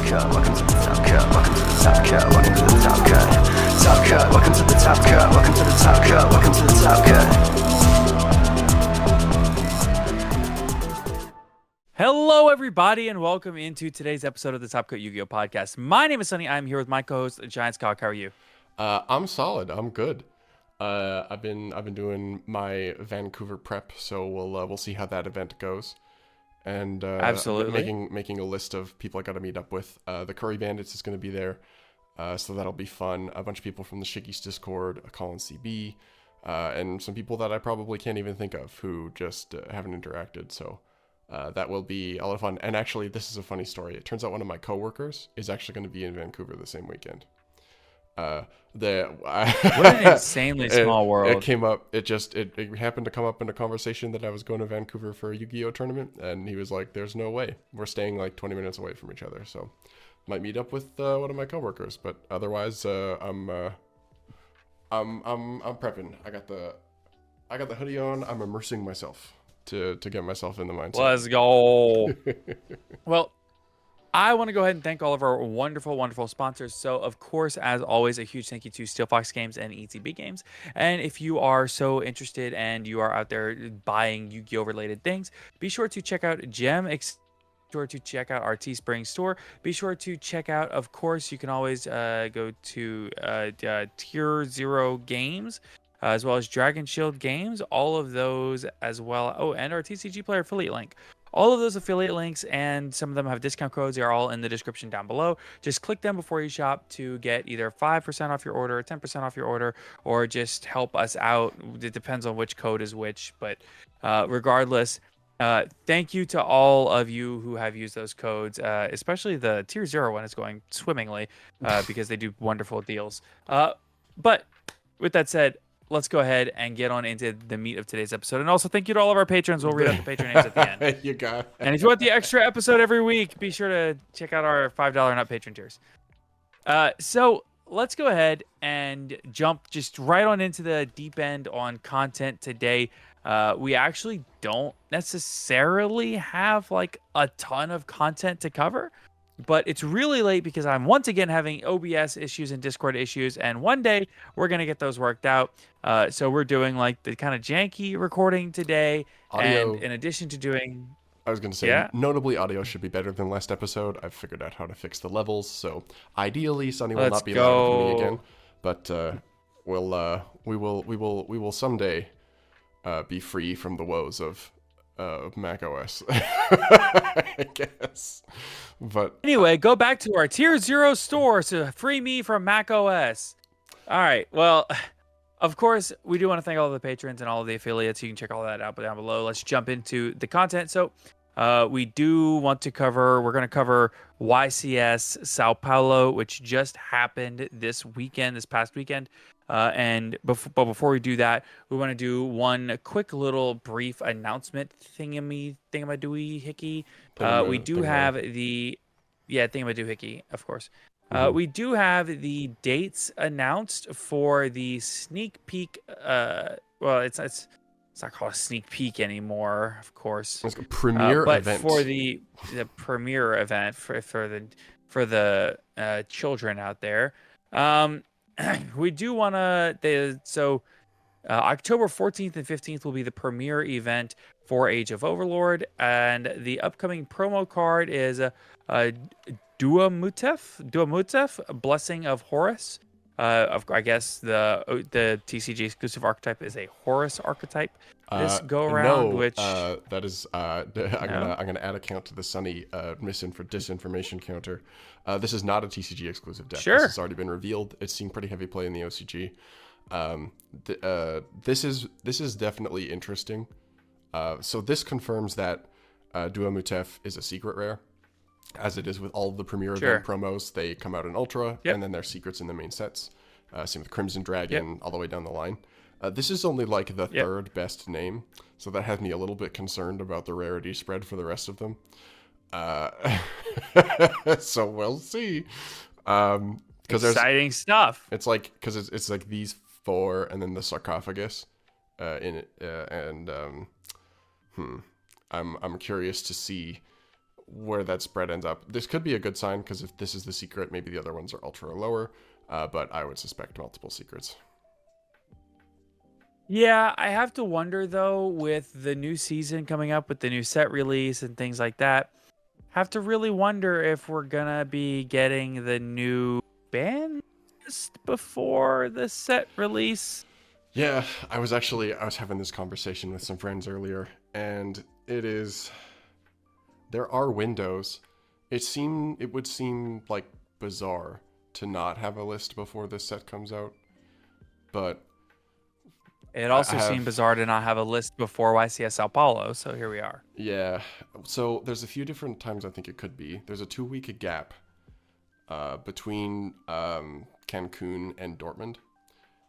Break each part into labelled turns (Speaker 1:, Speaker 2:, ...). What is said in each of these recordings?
Speaker 1: cut. Welcome to the top cut. Welcome to the top cut. Welcome to the top cut. Top cut. Welcome to the top cut. Welcome to the top cut. Welcome to the top cut.
Speaker 2: Hello, everybody, and welcome into today's episode of the Top Cut Yu-Gi-Oh podcast. My name is Sunny. I'm here with my co-host, Giant Skyhawk. How are you?
Speaker 3: I'm solid. I'm good. I've been doing my Vancouver prep, so we'll see how that event goes. And
Speaker 2: Absolutely
Speaker 3: making a list of people I got to meet up with. The Curry Bandits is going to be there, so that'll be fun. A bunch of people from the Shiggy's Discord, Colin CB, and some people that I probably can't even think of who just haven't interacted. So that will be a lot of fun. And actually, this is a funny story. It turns out one of my coworkers is actually going to be in Vancouver the same weekend.
Speaker 2: What an insanely small world.
Speaker 3: It came up. It happened to come up in a conversation that I was going to Vancouver for a Yu-Gi-Oh tournament, and he was like, "There's no way. We're staying like 20 minutes away from each other, so might meet up with one of my coworkers." But otherwise, I'm prepping. I got the hoodie on. I'm immersing myself to get myself in the mindset.
Speaker 2: Let's go. Well, I want to go ahead and thank all of our wonderful, wonderful sponsors. So, of course, as always, a huge thank you to Steelfox Games and ETB Games. And if you are so interested and you are out there buying Yu-Gi-Oh! Related things, be sure to check out Gem. Be sure to check out our Teespring store. Be sure to check out, of course, you can always go to Tier 0 Games, as well as Dragon Shield Games. All of those as well. Oh, and our TCG Player affiliate link. All of those affiliate links, and some of them have discount codes. They are all in the description down below. Just click them before you shop to get either 5% off your order, 10% off your order, or just help us out. It depends on which code is which. But regardless, thank you to all of you who have used those codes, especially the Tier 0 one is going swimmingly because they do wonderful deals. But with that said, let's go ahead and get on into the meat of today's episode. And also, thank you to all of our patrons. We'll read out the patron names at the end.
Speaker 3: You got it.
Speaker 2: And if you want the extra episode every week, be sure to check out our $5 and up patron tiers. So let's go ahead and jump just right on into the deep end on content today. We actually don't necessarily have like a ton of content to cover, but it's really late because I'm once again having OBS issues and Discord issues, and one day we're going to get those worked out. So we're doing like the kind of janky recording today.
Speaker 3: Audio,
Speaker 2: and in addition to doing...
Speaker 3: I was going to say, notably audio should be better than last episode. I've figured out how to fix the levels, so ideally Sunny will not be louder than me again. But we will someday be free from the woes of Mac OS, I guess. But
Speaker 2: anyway, go back to our Tier 0 store to free me from Mac OS. All right. Well, of course, we do want to thank all of the patrons and all of the affiliates. You can check all that out down below. Let's jump into the content. So we do want to cover, we're going to cover YCS Sao Paulo, which just happened this past weekend. Before we do that, we want to do one quick little brief announcement thingamadooey hickey. We do have the thingamadoohickey, of course. We do have the dates announced for the sneak peek. Well, it's not called a sneak peek anymore, of course.
Speaker 3: It's a premiere event.
Speaker 2: For the premiere event for the children out there. We do want to... October 14th and 15th will be the premiere event for Age of Overlord, and the upcoming promo card is Duamutef, Blessing of Horus. I guess the TCG exclusive archetype is a Horus archetype this go around.
Speaker 3: No,
Speaker 2: which
Speaker 3: that is I'm gonna add a count to the Sunny disinformation counter. This is not a TCG exclusive deck.
Speaker 2: Sure.
Speaker 3: This has already been revealed. It's seen pretty heavy play in the OCG. This is definitely interesting. So this confirms that Duamutef is a secret rare, as it is with all of the premiere event promos. They come out in Ultra, and then they're secrets in the main sets. Same with Crimson Dragon, all the way down the line. This is only like the third best name, so that has me a little bit concerned about the rarity spread for the rest of them. So we'll see.
Speaker 2: Exciting stuff.
Speaker 3: It's like, because it's like these four and then the sarcophagus in it, I'm curious to see where that spread ends up. This could be a good sign, because if this is the secret, maybe the other ones are ultra or lower. But I would suspect multiple secrets.
Speaker 2: Yeah, I have to wonder though, with the new season coming up, with the new set release and things like that, have to really wonder if we're gonna be getting the new band list before the set release.
Speaker 3: Yeah, I was having this conversation with some friends earlier, and there are windows. It would seem like bizarre to not have a list before this set comes out, but
Speaker 2: it also seemed bizarre to not have a list before YCS Sao Paulo, so here we are.
Speaker 3: Yeah, so there's a few different times I think it could be. There's a 2-week gap between Cancun and Dortmund,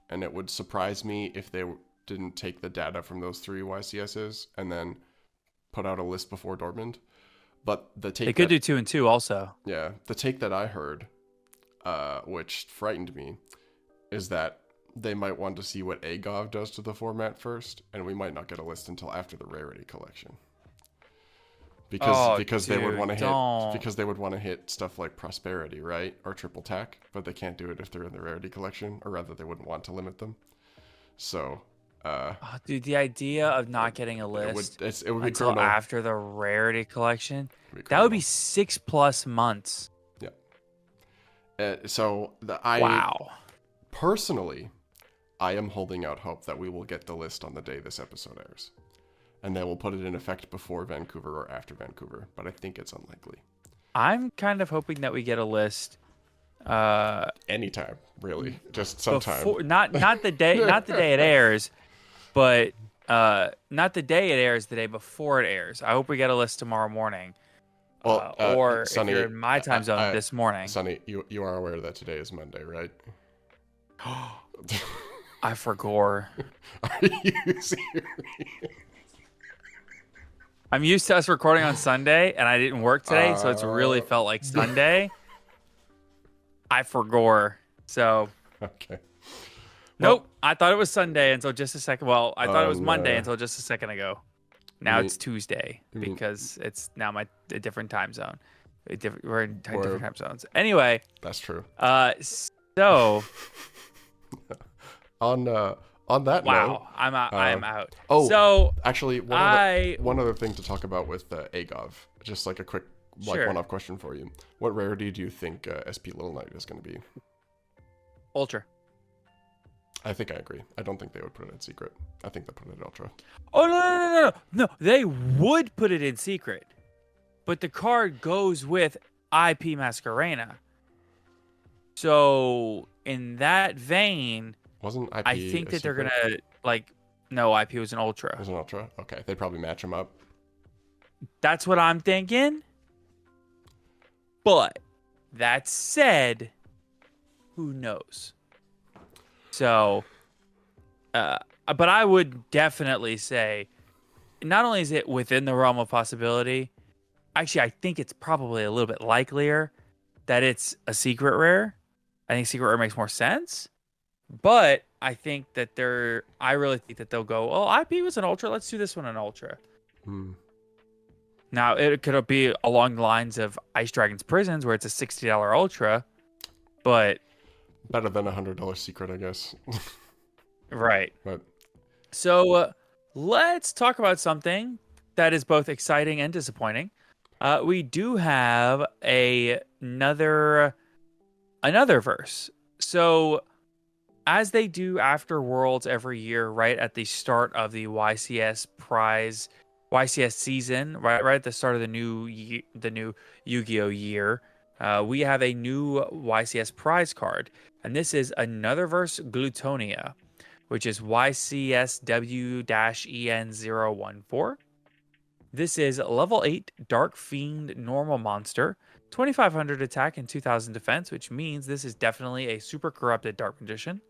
Speaker 3: and it would surprise me if they didn't take the data from those 3 YCSs and then put out a list before Dortmund. But they
Speaker 2: could do 2 and 2 also.
Speaker 3: Yeah, the take that I heard, which frightened me, is that they might want to see what AGOV does to the format first, and we might not get a list until after the Rarity Collection. Because they would want to hit stuff like Prosperity, right, or Triple Tack, but they can't do it if they're in the Rarity Collection, or rather, they wouldn't want to limit them. So,
Speaker 2: dude, the idea of not getting a list
Speaker 3: it would be
Speaker 2: until
Speaker 3: criminal.
Speaker 2: after the Rarity Collection, that would be 6+ months.
Speaker 3: Yeah.
Speaker 2: Wow.
Speaker 3: Personally, I am holding out hope that we will get the list on the day this episode airs. And they will put it in effect before Vancouver or after Vancouver, but I think it's unlikely.
Speaker 2: I'm kind of hoping that we get a list
Speaker 3: anytime, really. Just sometime.
Speaker 2: Not the day it airs, but not the day it airs, the day before it airs. I hope we get a list tomorrow morning.
Speaker 3: Well,
Speaker 2: or
Speaker 3: Sonny,
Speaker 2: if you're in my time zone this morning.
Speaker 3: Sonny, you are aware that today is Monday, right?
Speaker 2: I forgot.
Speaker 3: Are you serious?
Speaker 2: I'm used to us recording on Sunday, and I didn't work today, so it's really felt like Sunday. I forgot. So.
Speaker 3: Okay.
Speaker 2: Nope. I thought it was Sunday until just a second. Well, I thought it was Monday until just a second ago. Now it's Tuesday because it's now a different time zone. We're in different time zones. Anyway.
Speaker 3: That's true.
Speaker 2: So.
Speaker 3: On that note,
Speaker 2: I'm out. I am out.
Speaker 3: Oh,
Speaker 2: so
Speaker 3: actually, one other thing to talk about with AGOV, just like a quick one-off question for you. What rarity do you think SP Little Knight is going to be?
Speaker 2: Ultra.
Speaker 3: I think I agree. I don't think they would put it in secret. I think they'll put it in Ultra.
Speaker 2: Oh, no. They would put it in secret. But the card goes with IP Masquerena. So, in that vein,
Speaker 3: wasn't IP
Speaker 2: I think that they're going to, no, IP was an Ultra.
Speaker 3: It was an Ultra? Okay. They'd probably match them up.
Speaker 2: That's what I'm thinking. But, that said, who knows? So, but I would definitely say, not only is it within the realm of possibility, actually, I think it's probably a little bit likelier that it's a secret rare. I think secret rare makes more sense. But I think that I really think that they'll go, oh, IP was an Ultra. Let's do this one an Ultra. Now, it could be along the lines of Ice Dragon's Prisons, where it's a $60 Ultra, but
Speaker 3: better than $100 secret, I guess.
Speaker 2: Right.
Speaker 3: But
Speaker 2: so let's talk about something that is both exciting and disappointing. We do have another verse. So as they do after Worlds every year, right at the start of the YCS season, right at the start of the new Yu-Gi-Oh year, we have a new YCS prize card, and this is another verse Glutonia, which is YCSW-EN014. This is level 8 Dark Fiend normal monster, 2500 attack and 2000 defense, which means this is definitely a super corrupted Dark Magician.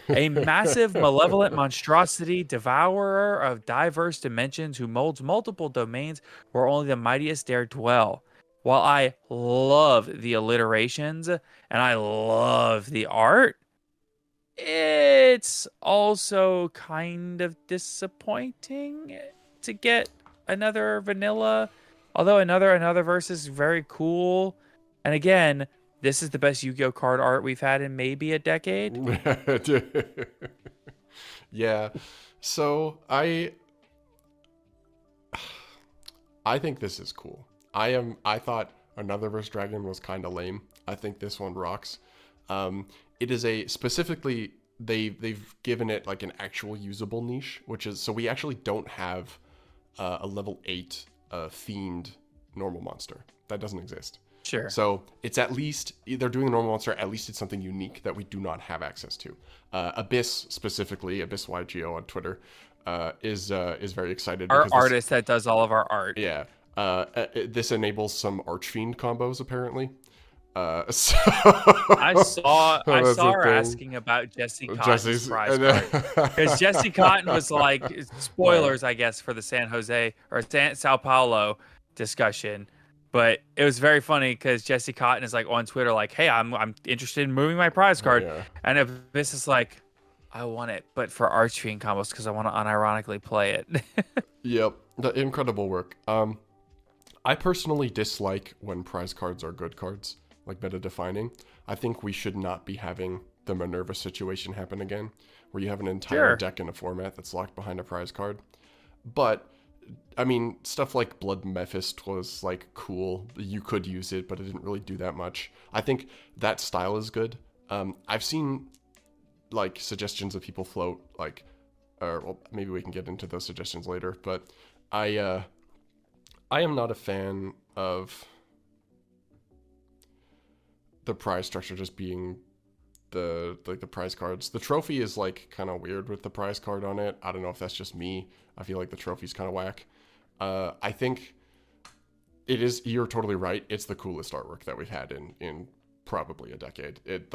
Speaker 2: A massive malevolent monstrosity, devourer of diverse dimensions who molds multiple domains where only the mightiest dare dwell. While I love the alliterations and I love the art, it's also kind of disappointing to get another vanilla Although another verse is very cool. And again, this is the best Yu-Gi-Oh card art we've had in maybe a decade.
Speaker 3: Yeah. So I think this is cool. I thought Another Verse Dragon was kind of lame. I think this one rocks. It is a specifically they've given it like an actual usable niche, which is so we actually don't have a level 8 themed normal monster. That doesn't exist.
Speaker 2: Sure.
Speaker 3: So it's at least they're doing a normal monster. At least it's something unique that we do not have access to. Abyss specifically, Abyss YGO on Twitter, is very excited.
Speaker 2: Our artist that does all of our art.
Speaker 3: Yeah. This enables some Archfiend combos apparently. So
Speaker 2: I saw her asking about Jesse Cotton's prize card, because Jesse Cotton was like, spoilers, I guess, for the San Jose or Sao Paulo discussion, but it was very funny because Jesse Cotton is like on Twitter, like, hey, I'm interested in moving my prize card, and if this is like, I want it, but for Archfiend combos because I want to unironically play it.
Speaker 3: Yep, the incredible work. I personally dislike when prize cards are good cards. Like meta defining. I think we should not be having the Minerva situation happen again, where you have an entire deck in a format that's locked behind a prize card. But I mean, stuff like Blood Mephist was like cool. You could use it, but it didn't really do that much. I think that style is good. I've seen like suggestions of people float like, well, maybe we can get into those suggestions later. But I am not a fan of the prize structure just being the prize cards. The trophy is like kind of weird with the prize card on it. I don't know if that's just me. I feel like the trophy's kind of whack. I think it is. You're totally right. It's the coolest artwork that we've had in probably a decade. It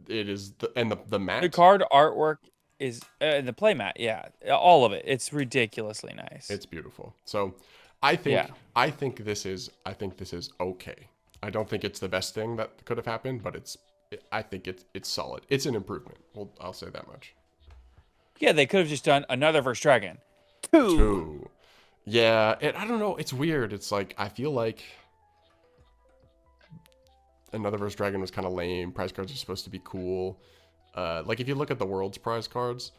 Speaker 3: is the mat.
Speaker 2: The card artwork is the playmat. Yeah, all of it. It's ridiculously nice.
Speaker 3: It's beautiful. So I think this is okay. I don't think it's the best thing that could have happened, but I think it's solid. It's an improvement. Well, I'll say that much.
Speaker 2: Yeah, they could have just done Another Verse Dragon 2.
Speaker 3: Yeah, I don't know. It's weird. It's like I feel like Another Verse Dragon was kind of lame. Prize cards are supposed to be cool. Like if you look at the world's prize cards,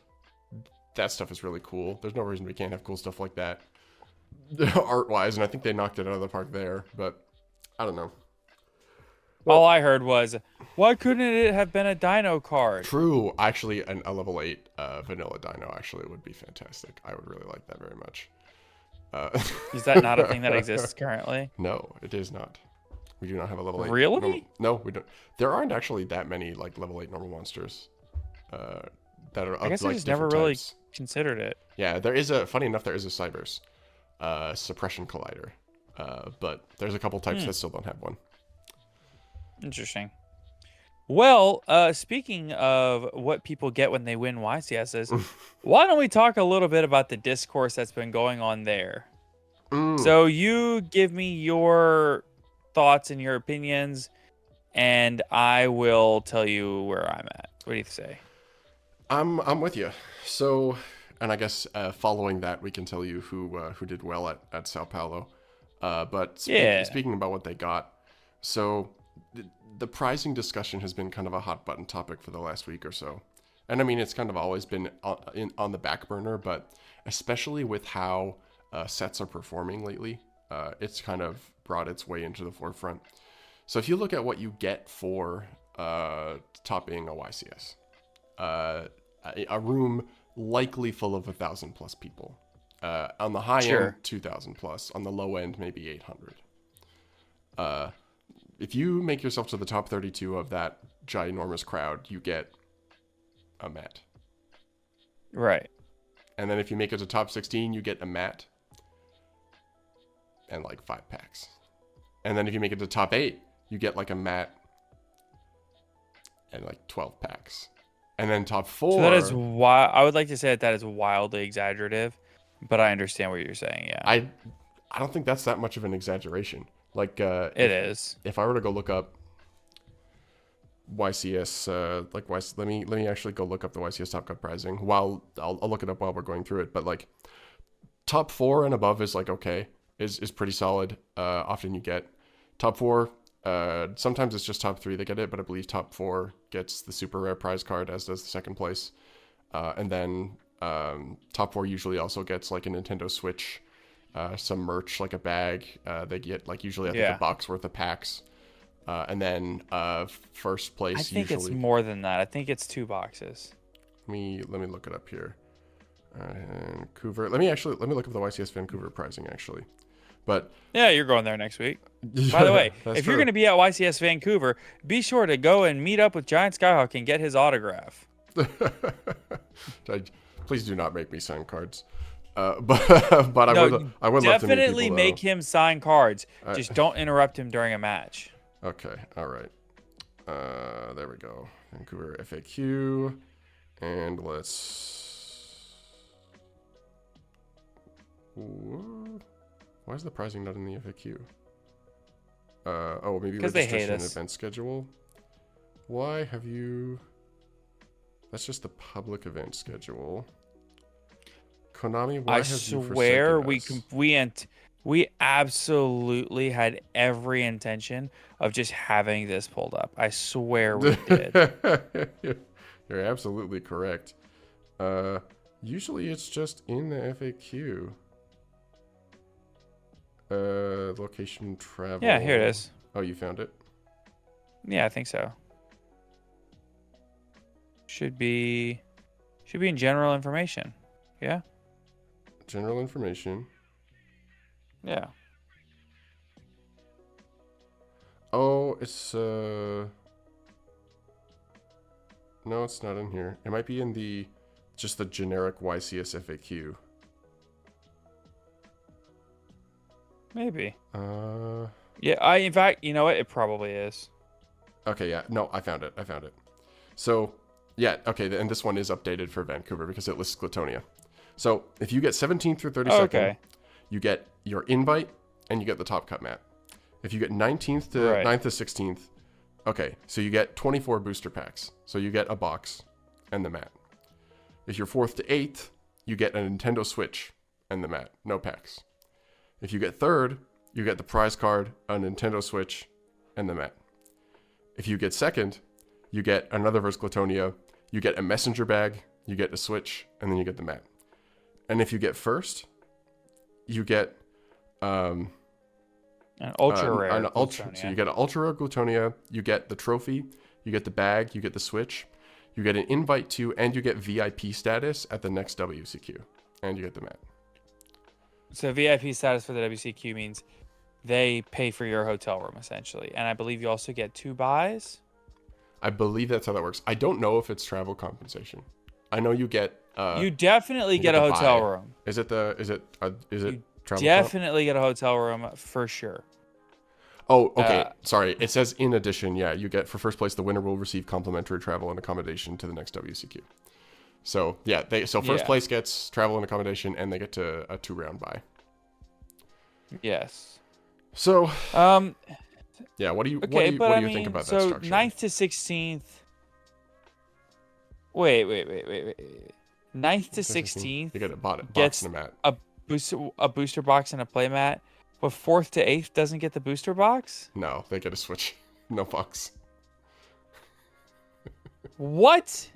Speaker 3: that stuff is really cool. There's no reason we can't have cool stuff like that art-wise, and I think they knocked it out of the park there. But I don't know.
Speaker 2: All I heard was, why couldn't it have been a Dino card?
Speaker 3: True. Actually, a level 8 vanilla Dino actually would be fantastic. I would really like that very much.
Speaker 2: Is that not a thing that exists currently?
Speaker 3: No, it is not. We do not have a level 8.
Speaker 2: Really?
Speaker 3: No, we don't. There aren't actually that many like level 8 normal monsters that are of,
Speaker 2: I guess
Speaker 3: like,
Speaker 2: I just never really
Speaker 3: types.
Speaker 2: considered it.
Speaker 3: Yeah, funny enough, there is a Cyberse Suppression Collider. But there's a couple types that still don't have one.
Speaker 2: Interesting. Well, speaking of what people get when they win YCSs, why don't we talk a little bit about the discourse that's been going on there? So you give me your thoughts and your opinions, and I will tell you where I'm at. What do you say?
Speaker 3: I'm with you. So, and I guess following that, we can tell you who did well at Sao Paulo. But speaking about what they got, so the pricing discussion has been kind of a hot button topic for the last week or so. And I mean, it's kind of always been on the back burner, but especially with how sets are performing lately, it's kind of brought its way into the forefront. So if you look at what you get for topping a YCS, a room likely full of 1,000 plus people. On the high end, 2,000 plus. On the low end, maybe 800. If you make yourself to the top 32 of that ginormous crowd, you get a mat.
Speaker 2: Right.
Speaker 3: And then if you make it to top 16, you get a mat and like 5 packs. And then if you make it to top 8, you get like a mat and like 12 packs. And then top 4...
Speaker 2: So that is I would like to say that is wildly exaggerative, but I understand what you're saying, yeah.
Speaker 3: I don't think that's that much of an exaggeration. Like
Speaker 2: it is.
Speaker 3: If I were to go look up YCS, let me actually go look up the YCS Top Cut pricing. While I'll look it up while we're going through it. But like top 4 and above is like okay. is pretty solid. Often you get top 4. Sometimes it's just top 3 that get it, but I believe top 4 gets the super rare prize card, as does the second place. And then top 4 usually also gets like a Nintendo Switch, some merch, like a bag. They get like usually I think a box worth of packs. And then first place
Speaker 2: I think
Speaker 3: usually...
Speaker 2: it's more than that. I think it's 2 boxes.
Speaker 3: Let me look it up here. Vancouver. Let me look up the YCS Vancouver pricing actually. But
Speaker 2: yeah, you're going there next week. By the way, if you're going to be at YCS Vancouver, be sure to go and meet up with Giant Skyhawk and get his autograph.
Speaker 3: Please do not make me sign cards. But I would love to
Speaker 2: definitely make him sign cards. Just don't interrupt him during a match.
Speaker 3: Okay, all right. There we go. Vancouver FAQ, and let's. What? Why is the pricing not in the FAQ? Maybe registration and event schedule. Why have you? That's just the public event schedule. Konami, why have you forsaken us? We absolutely had every intention of just having this pulled up. I swear we did. You're absolutely correct. Usually it's just in the FAQ. Location travel.
Speaker 2: Yeah, here it is.
Speaker 3: Oh, you found it?
Speaker 2: Yeah, I think so. Should be in general information. Yeah.
Speaker 3: General information.
Speaker 2: Yeah.
Speaker 3: Oh, it's no, it's not in here. It might be in just the generic YCS FAQ.
Speaker 2: Maybe. Yeah, in fact, you know what? It probably is.
Speaker 3: Okay, yeah. No, I found it. So, yeah, okay, and this one is updated for Vancouver because it lists Glatonia. So, if you get 17th through 32nd, you get your invite and you get the top cut mat. If you get 19th to 9th to 16th, okay, so you get 24 booster packs. So you get a box and the mat. If you're 4th to 8th, you get a Nintendo Switch and the mat, no packs. If you get 3rd, you get the prize card, a Nintendo Switch, and the mat. If you get 2nd, you get another Verse Glatonia, you get a messenger bag, you get a Switch, and then you get the mat. And if you get 1st, you get
Speaker 2: an ultra rare.
Speaker 3: So you get an ultra rare Glatonia, you get the trophy, you get the bag, you get the Switch, you get an invite to, and you get VIP status at the next WCQ, and you get the mat.
Speaker 2: So VIP status for the WCQ means they pay for your hotel room essentially, and I believe you also get 2 buys.
Speaker 3: I believe that's how that works. I don't know if it's travel compensation. I know you get.
Speaker 2: You definitely get a hotel room.
Speaker 3: Is it travel?
Speaker 2: Definitely get a hotel room for sure.
Speaker 3: Oh, okay. Sorry. It says in addition, yeah, you get for first place, the winner will receive complimentary travel and accommodation to the next WCQ. So yeah, first place gets travel and accommodation, and they get to a 2-round buy.
Speaker 2: Yes.
Speaker 3: So yeah, what do you think about that structure?
Speaker 2: So 9th to 16th. Wait. 9th to 16th.
Speaker 3: You get a box and a mat.
Speaker 2: A booster box and a play mat. But 4th to 8th doesn't get the booster box?
Speaker 3: No, they get a Switch. No box.
Speaker 2: What?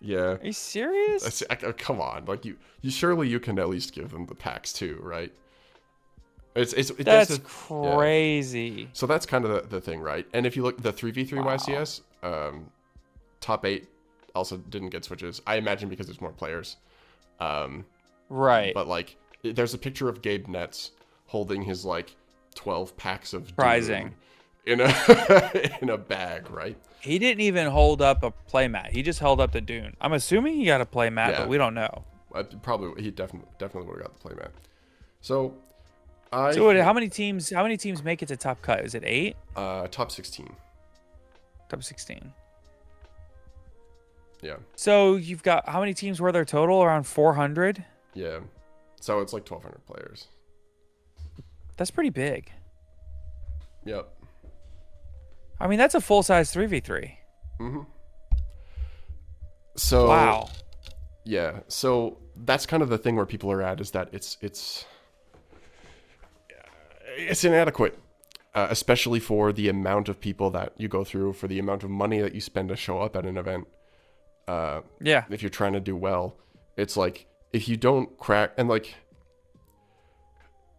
Speaker 3: Yeah.
Speaker 2: Are you serious?
Speaker 3: Come on, like you surely you can at least give them the packs too, right?
Speaker 2: That's crazy.
Speaker 3: Yeah. So that's kind of the thing, right? And if you look the 3v3 YCS, top 8 also didn't get Switches. I imagine because there's more players.
Speaker 2: Right.
Speaker 3: But like, there's a picture of Gabe Netz holding his like 12 packs of
Speaker 2: prizing
Speaker 3: in a bag, right?
Speaker 2: He didn't even hold up a playmat. He just held up the Dune. I'm assuming he got a playmat, but we don't know.
Speaker 3: He definitely would have got the playmat. So
Speaker 2: how many teams make it to top cut? Is it 8?
Speaker 3: Top 16.
Speaker 2: Top 16.
Speaker 3: Yeah.
Speaker 2: So you've got how many teams were there total? Around 400?
Speaker 3: Yeah. So it's like 1,200 players.
Speaker 2: That's pretty big.
Speaker 3: Yep.
Speaker 2: I mean, that's a full-size 3v3.
Speaker 3: Mm-hmm. So
Speaker 2: wow.
Speaker 3: Yeah. So that's kind of the thing where people are at, is that it's it's inadequate, especially for the amount of people that you go through, for the amount of money that you spend to show up at an event. If you're trying to do well, it's like if you don't crack, and like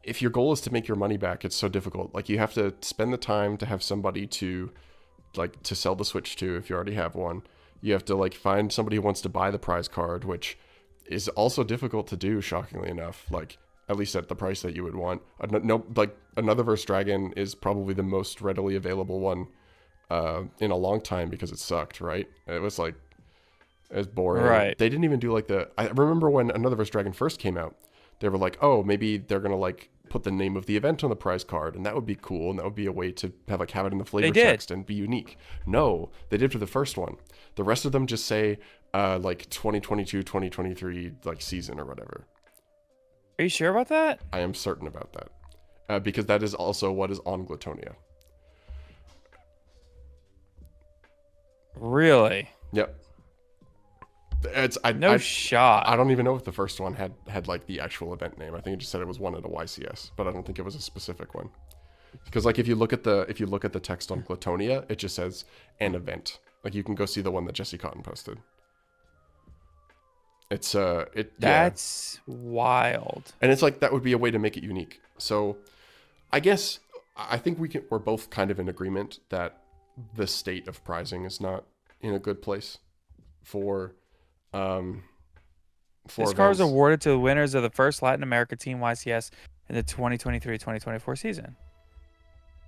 Speaker 3: if your goal is to make your money back, it's so difficult. Like you have to spend the time to have somebody to sell the Switch to if you already have one. You have to like find somebody who wants to buy the prize card, which is also difficult to do, shockingly enough. Like at least at the price that you would want. No, like Another Verse Dragon is probably the most readily available one in a long time because it sucked, right? It was boring.
Speaker 2: Right.
Speaker 3: They didn't even do I remember when Another Verse Dragon first came out, they were like, oh, maybe they're going to like put the name of the event on the prize card, and that would be cool, and that would be a way to have it in the flavor text and be unique. No, they did for the first one. The rest of them just say 2022, 2023 season or whatever.
Speaker 2: Are you sure about that?
Speaker 3: I am certain about that. Because that is also what is on Glatonia.
Speaker 2: Really?
Speaker 3: Yep.
Speaker 2: No shot.
Speaker 3: I don't even know if the first one had like the actual event name. I think it just said it was one at a YCS, but I don't think it was a specific one. Because like if you look at the text on Glatonia, it just says an event. Like you can go see the one that Jesse Cotton posted. That's
Speaker 2: wild.
Speaker 3: And it's like that would be a way to make it unique. So I think we're both kind of in agreement that the state of prizing is not in a good place for
Speaker 2: this card was awarded to the winners of the first Latin America Team YCS in the 2023-2024 season.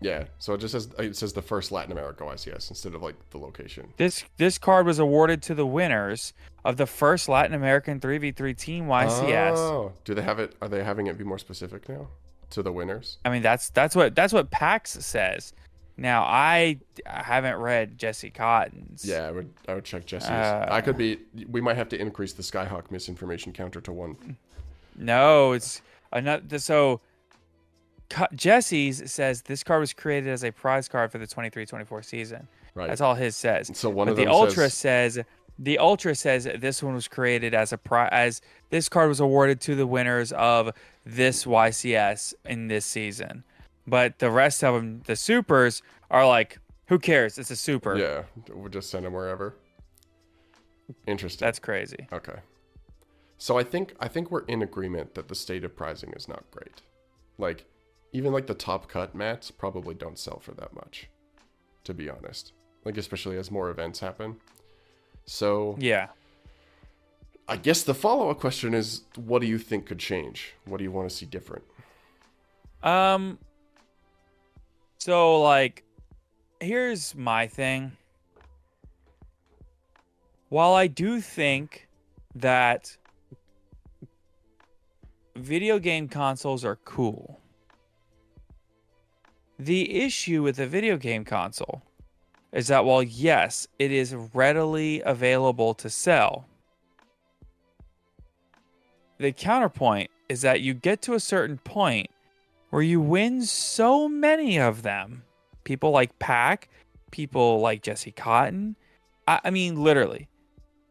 Speaker 3: Yeah, so it says the first Latin America YCS instead of like the location.
Speaker 2: This card was awarded to the winners of the first Latin American 3v3 Team YCS.
Speaker 3: Oh, do they have it? Are they having it be more specific now to the winners?
Speaker 2: I mean, that's what PAX says. Now, I haven't read Jesse Cotton's.
Speaker 3: Yeah, I would check Jesse's. We might have to increase the Skyhawk misinformation counter to 1.
Speaker 2: No, it's another. So Jesse's says this card was created as a prize card for the 23-24 season.
Speaker 3: Right.
Speaker 2: That's all his says.
Speaker 3: So one
Speaker 2: but
Speaker 3: of them
Speaker 2: the Ultra says this one was created as as this card was awarded to the winners of this YCS in this season. But the rest of them, the supers, are like, who cares? It's a super.
Speaker 3: Yeah, we'll just send them wherever. Interesting.
Speaker 2: That's crazy.
Speaker 3: Okay. So I think we're in agreement that the state of prizing is not great. Like, even like the top cut mats probably don't sell for that much, to be honest. Like, especially as more events happen. So
Speaker 2: yeah.
Speaker 3: I guess the follow-up question is, what do you think could change? What do you want to see different?
Speaker 2: So, like, here's my thing. While I do think that video game consoles are cool, the issue with a video game console is that while, yes, it is readily available to sell, the counterpoint is that you get to a certain point where you win so many of them. People like Pac, people like Jesse Cotton. I mean, literally.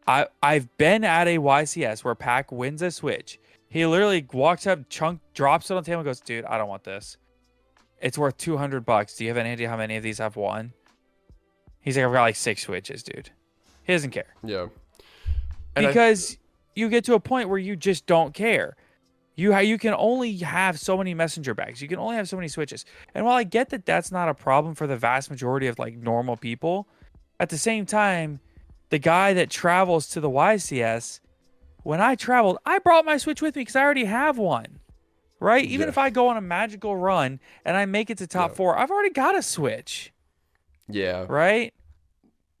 Speaker 2: I've been at a YCS where Pac wins a Switch. He literally walks up, drops it on the table and goes, dude, I don't want this. It's worth $200. Do you have any idea how many of these I've won? He's like, I've got like 6 Switches, dude. He doesn't care.
Speaker 3: Yeah.
Speaker 2: Because you get to a point where you just don't care. You can only have so many messenger bags. You can only have so many Switches. And while I get that that's not a problem for the vast majority of like normal people, at the same time, the guy that travels to the YCS, when I traveled, I brought my Switch with me because I already have one. Right? Even if I go on a magical run and I make it to top 4, I've already got a Switch.
Speaker 3: Yeah.
Speaker 2: Right?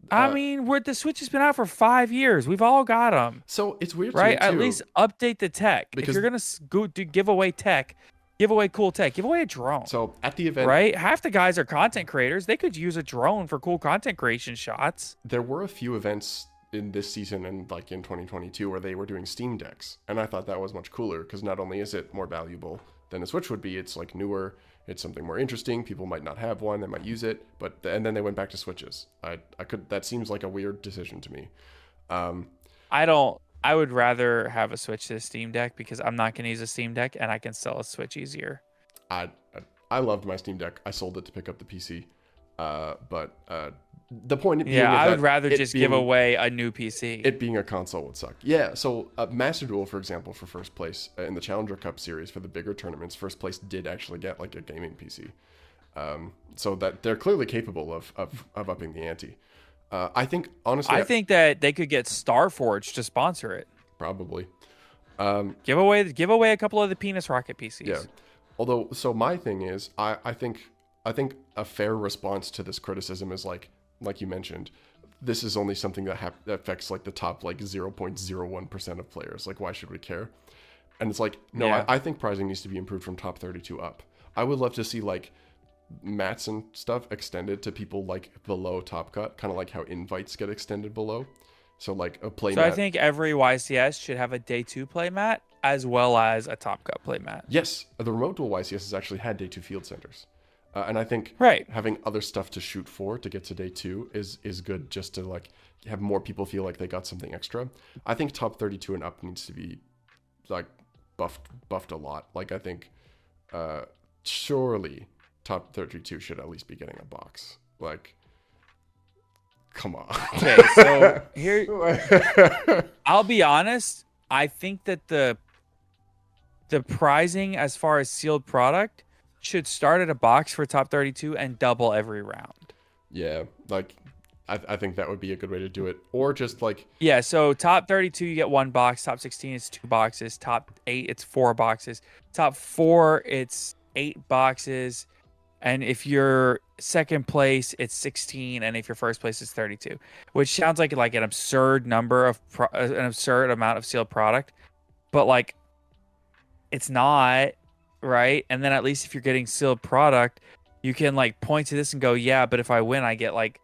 Speaker 2: I mean, the Switch has been out for 5 years. We've all got them.
Speaker 3: So it's weird,
Speaker 2: right?
Speaker 3: To me too,
Speaker 2: at least update the tech. Because if you're gonna give away tech, give away cool tech. Give away a drone.
Speaker 3: So at the event,
Speaker 2: right? Half the guys are content creators. They could use a drone for cool content creation shots.
Speaker 3: There were a few events in this season and like in 2022 where they were doing Steam Decks, and I thought that was much cooler because not only is it more valuable than a Switch would be, it's like newer. It's something more interesting. People might not have one. They might use it, and then they went back to Switches. That seems like a weird decision to me.
Speaker 2: I would rather have a Switch to a Steam Deck because I'm not going to use a Steam Deck and I can sell a Switch easier.
Speaker 3: I I loved my Steam Deck. I sold it to pick up the PC. But the point being,
Speaker 2: I would rather just give away a new PC.
Speaker 3: It being a console would suck. Yeah. So Master Duel, for example, for first place in the Challenger Cup series for the bigger tournaments, first place did actually get like a gaming PC. So that they're clearly capable of upping the ante. I think honestly,
Speaker 2: I think that they could get Starforge to sponsor it.
Speaker 3: Probably.
Speaker 2: Give away a couple of the Penis Rocket PCs.
Speaker 3: Yeah. Although, so my thing is, I think a fair response to this criticism is like you mentioned, this is only something that affects like the top like 0.01% of players. Like, why should we care? And it's like, no, yeah. I think prizing needs to be improved from top 32 up. I would love to see like mats and stuff extended to people like below top cut, kind of like how invites get extended below. So like a play mat.
Speaker 2: So I think every YCS should have a day 2 play mat as well as a top cut play mat.
Speaker 3: Yes, the remote duel YCS has actually had day 2 field centers. And I think having other stuff to shoot for to get to day 2 is good, just to like have more people feel like they got something extra. I think top 32 and up needs to be like buffed a lot. Like I think surely top 32 should at least be getting a box. Like, come on.
Speaker 2: Okay, so here, I'll be honest. I think that the prizing as far as sealed product should start at a box for top 32 and double every round.
Speaker 3: Yeah, like I think that would be a good way to do it. Or just like...
Speaker 2: Yeah, so top 32, you get 1 box. Top 16, it's 2 boxes. Top 8, it's 4 boxes. Top 4, it's 8 boxes. And if you're second place, it's 16. And if you're first place, it's 32. Which sounds like an absurd number of... an absurd amount of sealed product. But, like, it's not... right? And then at least if you're getting sealed product, you can like point to this and go, yeah, but if I win, I get like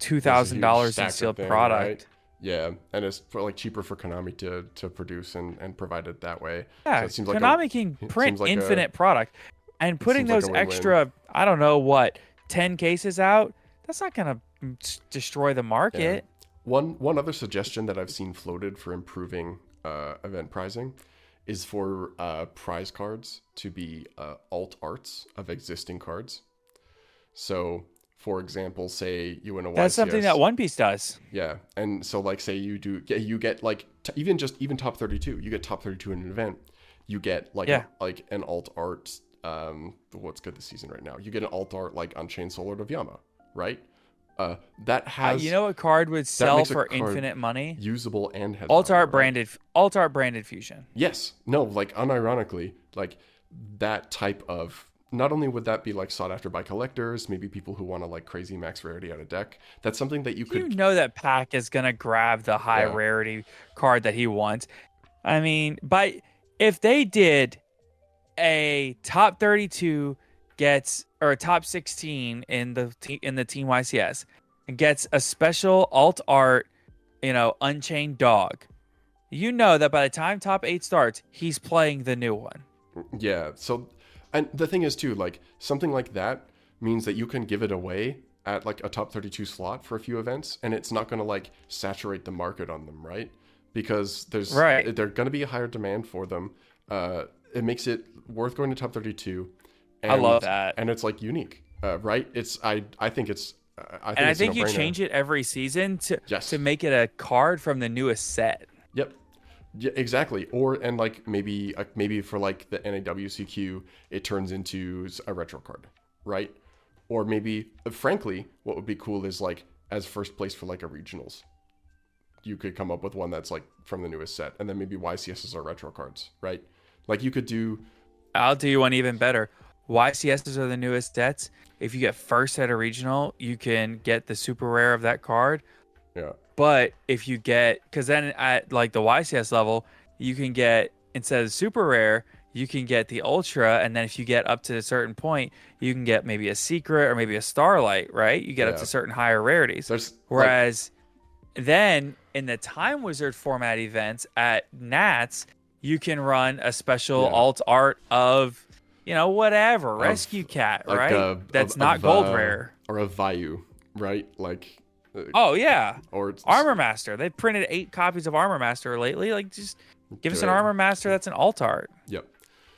Speaker 2: $2,000 in sealed product. Right?
Speaker 3: Yeah, and it's like cheaper for Konami to produce and provide it that way.
Speaker 2: Yeah, so it seems like Konami can print like infinite product, and putting those like extra, I don't know what, 10 cases out, that's not gonna destroy the market.
Speaker 3: Yeah. One other suggestion that I've seen floated for improving event prizing is for prize cards to be alt arts of existing cards. So, for example, say you win a YCS.
Speaker 2: That's something that One Piece does.
Speaker 3: Yeah, and so like say you get like even top 32. You get top 32 in an event. You get like an alt art. What's good this season right now? You get an alt art like Unchained Sword of Yama, right? That has
Speaker 2: you know what card would sell for infinite money?
Speaker 3: Usable and has
Speaker 2: alt art branded fusion.
Speaker 3: Yes. No, like unironically, like that type of, not only would that be like sought after by collectors, maybe people who want to like crazy max rarity out of deck. That's something that you could...
Speaker 2: You know that Pac is gonna grab the high rarity card that he wants. I mean, but if they did a top 32 gets, or a top 16 in the Team YCS and gets a special alt art, Unchained dog, you know that by the time top 8 starts, he's playing the new one.
Speaker 3: Yeah. So, and the thing is too, like something like that means that you can give it away at like a top 32 slot for a few events, and it's not going to like saturate the market on them, right? Because they're going to be a higher demand for them. It makes it worth going to top 32. And,
Speaker 2: I love that,
Speaker 3: and it's like unique, right? I think it's
Speaker 2: you change it every season to make it a card from the newest set.
Speaker 3: Yep, yeah, exactly. And like maybe for like the NAWCQ, it turns into a retro card, right? Or maybe, frankly, what would be cool is like as first place for like a regionals, you could come up with one that's like from the newest set, and then maybe YCSs are retro cards, right? Like you could do.
Speaker 2: I'll do you one even better. YCSs are the newest sets. If you get first at a regional, you can get the super rare of that card.
Speaker 3: Yeah.
Speaker 2: But if you get, because then at like the YCS level, you can get, instead of super rare, you can get the ultra. And then if you get up to a certain point, you can get maybe a secret or maybe a starlight, right? You get up to certain higher rarities. Whereas then in the Time Wizard format events at Nats, you can run a special alt art of, whatever, Rescue Cat, like right? That's not gold rare.
Speaker 3: Or a Vayu, right? Like...
Speaker 2: oh, yeah.
Speaker 3: Or
Speaker 2: Armor Master. They've printed 8 copies of Armor Master lately. Like, just give us an Armor Master that's an alt art.
Speaker 3: Yep.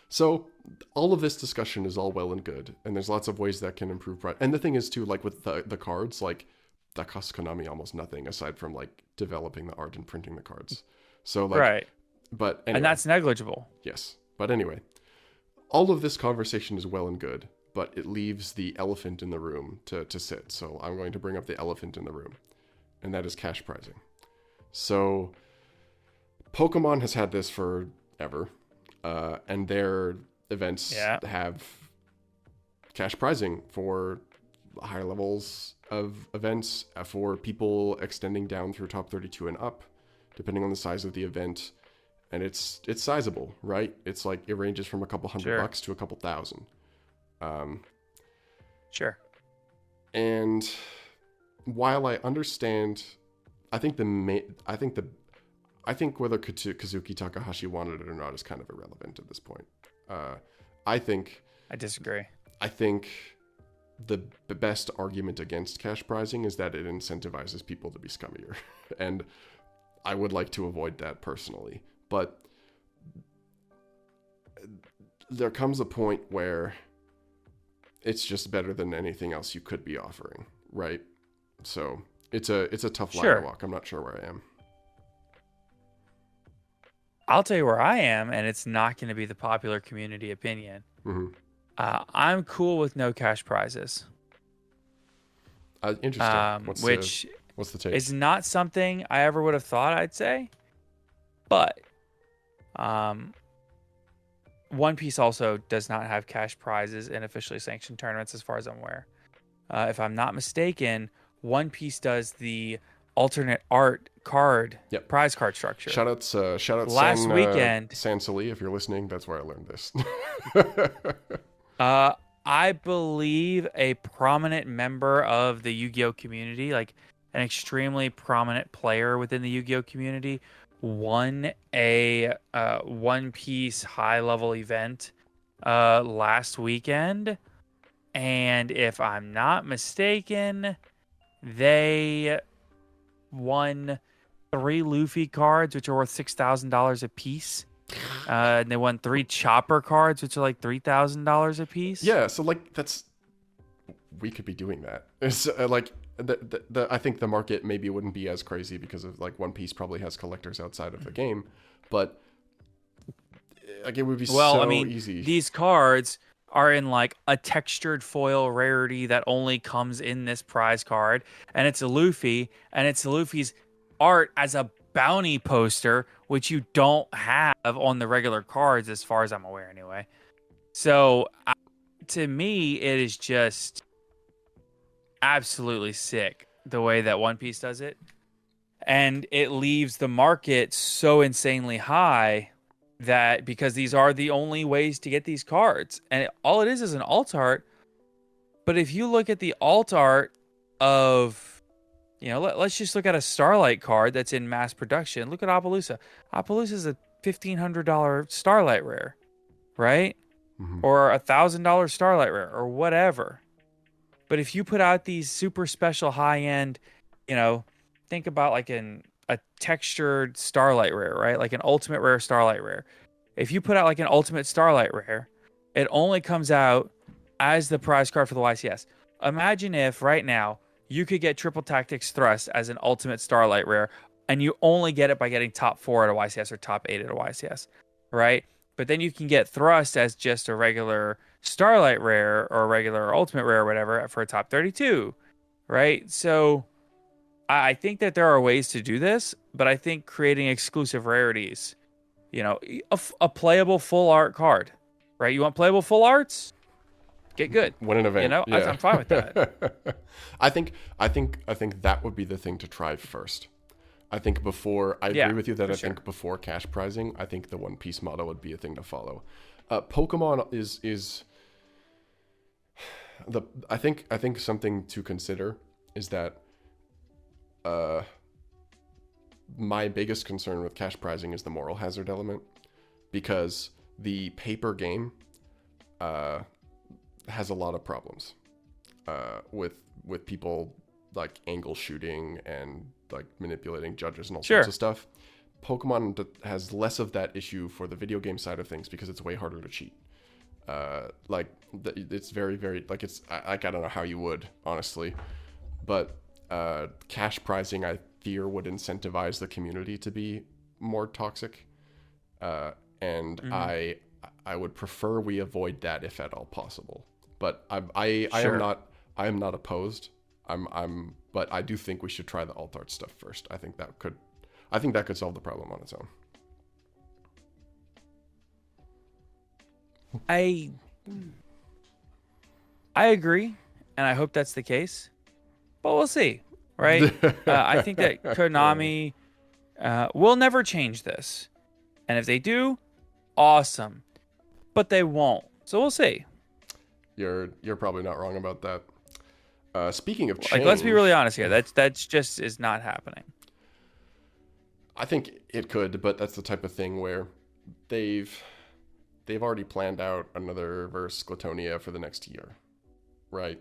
Speaker 3: So, all of this discussion is all well and good, and there's lots of ways that can improve price. And the thing is too, like with the cards, like that costs Konami almost nothing aside from like developing the art and printing the cards. So like,
Speaker 2: right.
Speaker 3: But anyway,
Speaker 2: And that's negligible.
Speaker 3: yes. But anyway, all of this conversation is well and good, but it leaves the elephant in the room to sit. So I'm going to bring up the elephant in the room, and that is cash prizing. So Pokemon has had this forever, and their events have cash prizing for higher levels of events, for people extending down through top 32 and up, depending on the size of the event. And it's sizable, right? It's like it ranges from a couple $100 to a couple thousand.
Speaker 2: Sure.
Speaker 3: And while I understand, I think whether Kazuki Takahashi wanted it or not is kind of irrelevant at this point. I
Speaker 2: disagree.
Speaker 3: I think the best argument against cash prizing is that it incentivizes people to be scummier, and I would like to avoid that personally. But there comes a point where it's just better than anything else you could be offering, right? So it's a tough line to walk. I'm not sure where I am.
Speaker 2: I'll tell you where I am, and it's not going to be the popular community opinion.
Speaker 3: Mm-hmm.
Speaker 2: I'm cool with no cash prizes.
Speaker 3: Interesting. What's the take?
Speaker 2: Is not something I ever would have thought I'd say, but One Piece also does not have cash prizes in officially sanctioned tournaments, as far as I'm aware. If I'm not mistaken, One Piece does the alternate art card prize card structure.
Speaker 3: Shout out
Speaker 2: last weekend,
Speaker 3: Sansali, if you're listening. That's where I learned this.
Speaker 2: I believe a prominent member of the Yu-Gi-Oh community, like an extremely prominent player within the Yu-Gi-Oh community, won a One Piece high level event last weekend, and if I'm not mistaken, they won 3 Luffy cards, which are worth $6,000 a piece. And they won 3 Chopper cards, which are like $3,000 a piece.
Speaker 3: Yeah, so like we could be doing that. It's like I think the market maybe wouldn't be as crazy because of like One Piece probably has collectors outside of the game, but like it would be easy.
Speaker 2: These cards are in like a textured foil rarity that only comes in this prize card, and it's a Luffy, and it's Luffy's art as a bounty poster, which you don't have on the regular cards as far as I'm aware anyway. So to me, it is just absolutely sick the way that One Piece does it, and it leaves the market so insanely high that because these are the only ways to get these cards, and all it is an alt art. But if you look at the alt art of, let's just look at a Starlight card that's in mass production. Look at Appaloosa. Appaloosa is a $1,500 Starlight rare, right?
Speaker 3: Mm-hmm.
Speaker 2: Or $1,000 Starlight rare, or whatever. But if you put out these super special high-end, think about like a textured Starlight rare, right? Like an ultimate rare Starlight rare. If you put out like an ultimate Starlight rare, it only comes out as the prize card for the YCS. Imagine if right now you could get Triple Tactics Thrust as an ultimate Starlight rare, and you only get it by getting top 4 at a YCS or top 8 at a YCS, right? But then you can get Thrust as just a regular Starlight rare or a regular ultimate rare or whatever for a top 32, right? So I think that there are ways to do this, but I think creating exclusive rarities, a playable full art card, right? You want playable full arts? Get good.
Speaker 3: Win an event.
Speaker 2: I'm fine with that.
Speaker 3: I think that would be the thing to try first. I think before, I agree with you that think before cash prizing, I think the One Piece model would be a thing to follow. Pokemon is I think something to consider is that my biggest concern with cash prizing is the moral hazard element, because the paper game has a lot of problems with people like angle shooting and like manipulating judges and all sorts of stuff. Pokemon has less of that issue for the video game side of things because it's way harder to cheat. It's very, very like it's I don't know how you would honestly, but cash prizing I fear would incentivize the community to be more toxic, and I would prefer we avoid that if at all possible. But I am not opposed. But I do think we should try the alt art stuff first. I think that could solve the problem on its own.
Speaker 2: I agree, and I hope that's the case, but we'll see, right? I think that Konami will never change this, and if they do, awesome, but they won't. So we'll see.
Speaker 3: You're probably not wrong about that. Speaking of change,
Speaker 2: like, let's be really honest here. That's just is not happening.
Speaker 3: I think it could, but that's the type of thing where they've already planned out another verse Glatonia for the next year, right?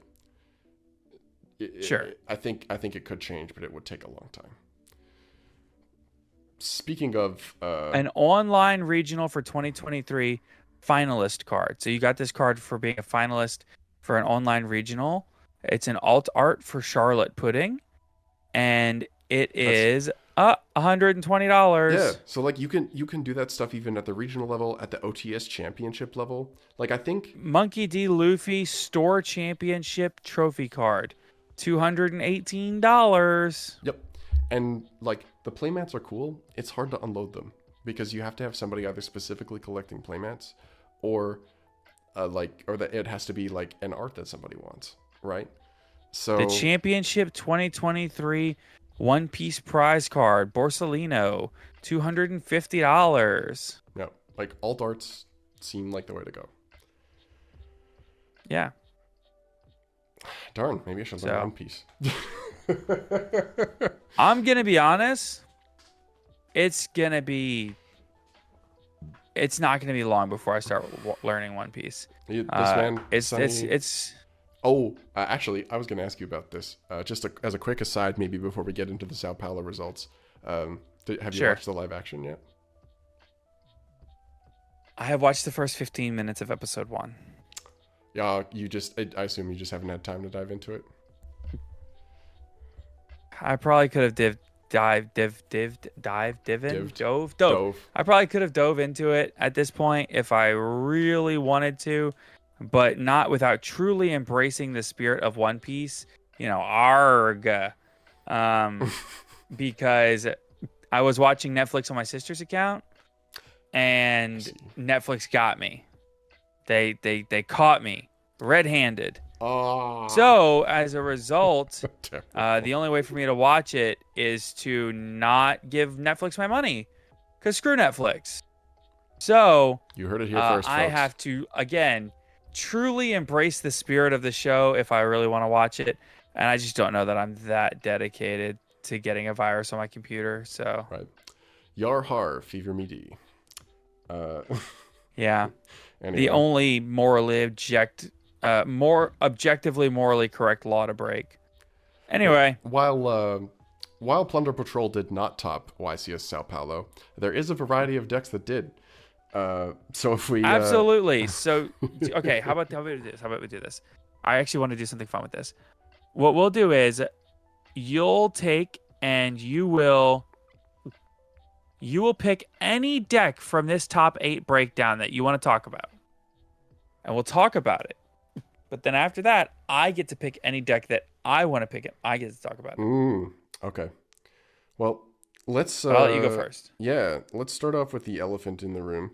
Speaker 2: Sure.
Speaker 3: I think it could change, but it would take a long time. Speaking of
Speaker 2: an online regional for 2023 finalist card. So you got this card for being a finalist for an online regional. It's an alt art for Charlotte Pudding, and it is $120.
Speaker 3: Yeah, so like you can do that stuff even at the regional level, at the OTS championship level. Like I think
Speaker 2: Monkey D. Luffy store championship trophy card, $218.
Speaker 3: Yep, and like the playmats are cool. It's hard to unload them because you have to have somebody either specifically collecting playmats, or that it has to be like an art that somebody wants, right? So
Speaker 2: the championship 2023 One Piece prize card, Borsellino, $250.
Speaker 3: No, like alt arts seem like the way to go.
Speaker 2: Yeah.
Speaker 3: Darn, maybe I should learn One Piece.
Speaker 2: I'm gonna be honest. It's not gonna be long before I start learning One Piece.
Speaker 3: Actually, I was going to ask you about this. Just as a quick aside, maybe before we get into the Sao Paulo results. Have you watched the live action yet?
Speaker 2: I have watched the first 15 minutes of episode 1.
Speaker 3: Yeah, I assume you just haven't had time to dive into it.
Speaker 2: I probably could have dove. I probably could have dove into it at this point if I really wanted to, but not without truly embracing the spirit of One Piece. Arg. Because I was watching Netflix on my sister's account, and Netflix got me. They caught me red-handed.
Speaker 3: Oh.
Speaker 2: So as a result, the only way for me to watch it is to not give Netflix my money, because screw Netflix. So
Speaker 3: you heard it here first,
Speaker 2: I
Speaker 3: folks.
Speaker 2: have to again truly embrace the spirit of the show if I really want to watch it, and I just don't know that I'm that dedicated to getting a virus on my computer. So
Speaker 3: right, Yar har fever me d.
Speaker 2: Yeah,
Speaker 3: anyway.
Speaker 2: The only more objectively morally correct law to break. Anyway,
Speaker 3: while Plunder Patrol did not top YCS Sao Paulo, there is a variety of decks that did. So if we
Speaker 2: absolutely. So okay, how about we do this? I actually want to do something fun with this. What we'll do is you'll take and you will pick any deck from this top 8 breakdown that you want to talk about, and we'll talk about it. But then after that, I get to pick any deck that I want to pick it. I get to talk about it.
Speaker 3: Okay. Well, let's.
Speaker 2: I'll let you go first.
Speaker 3: Yeah, let's start off with the elephant in the room,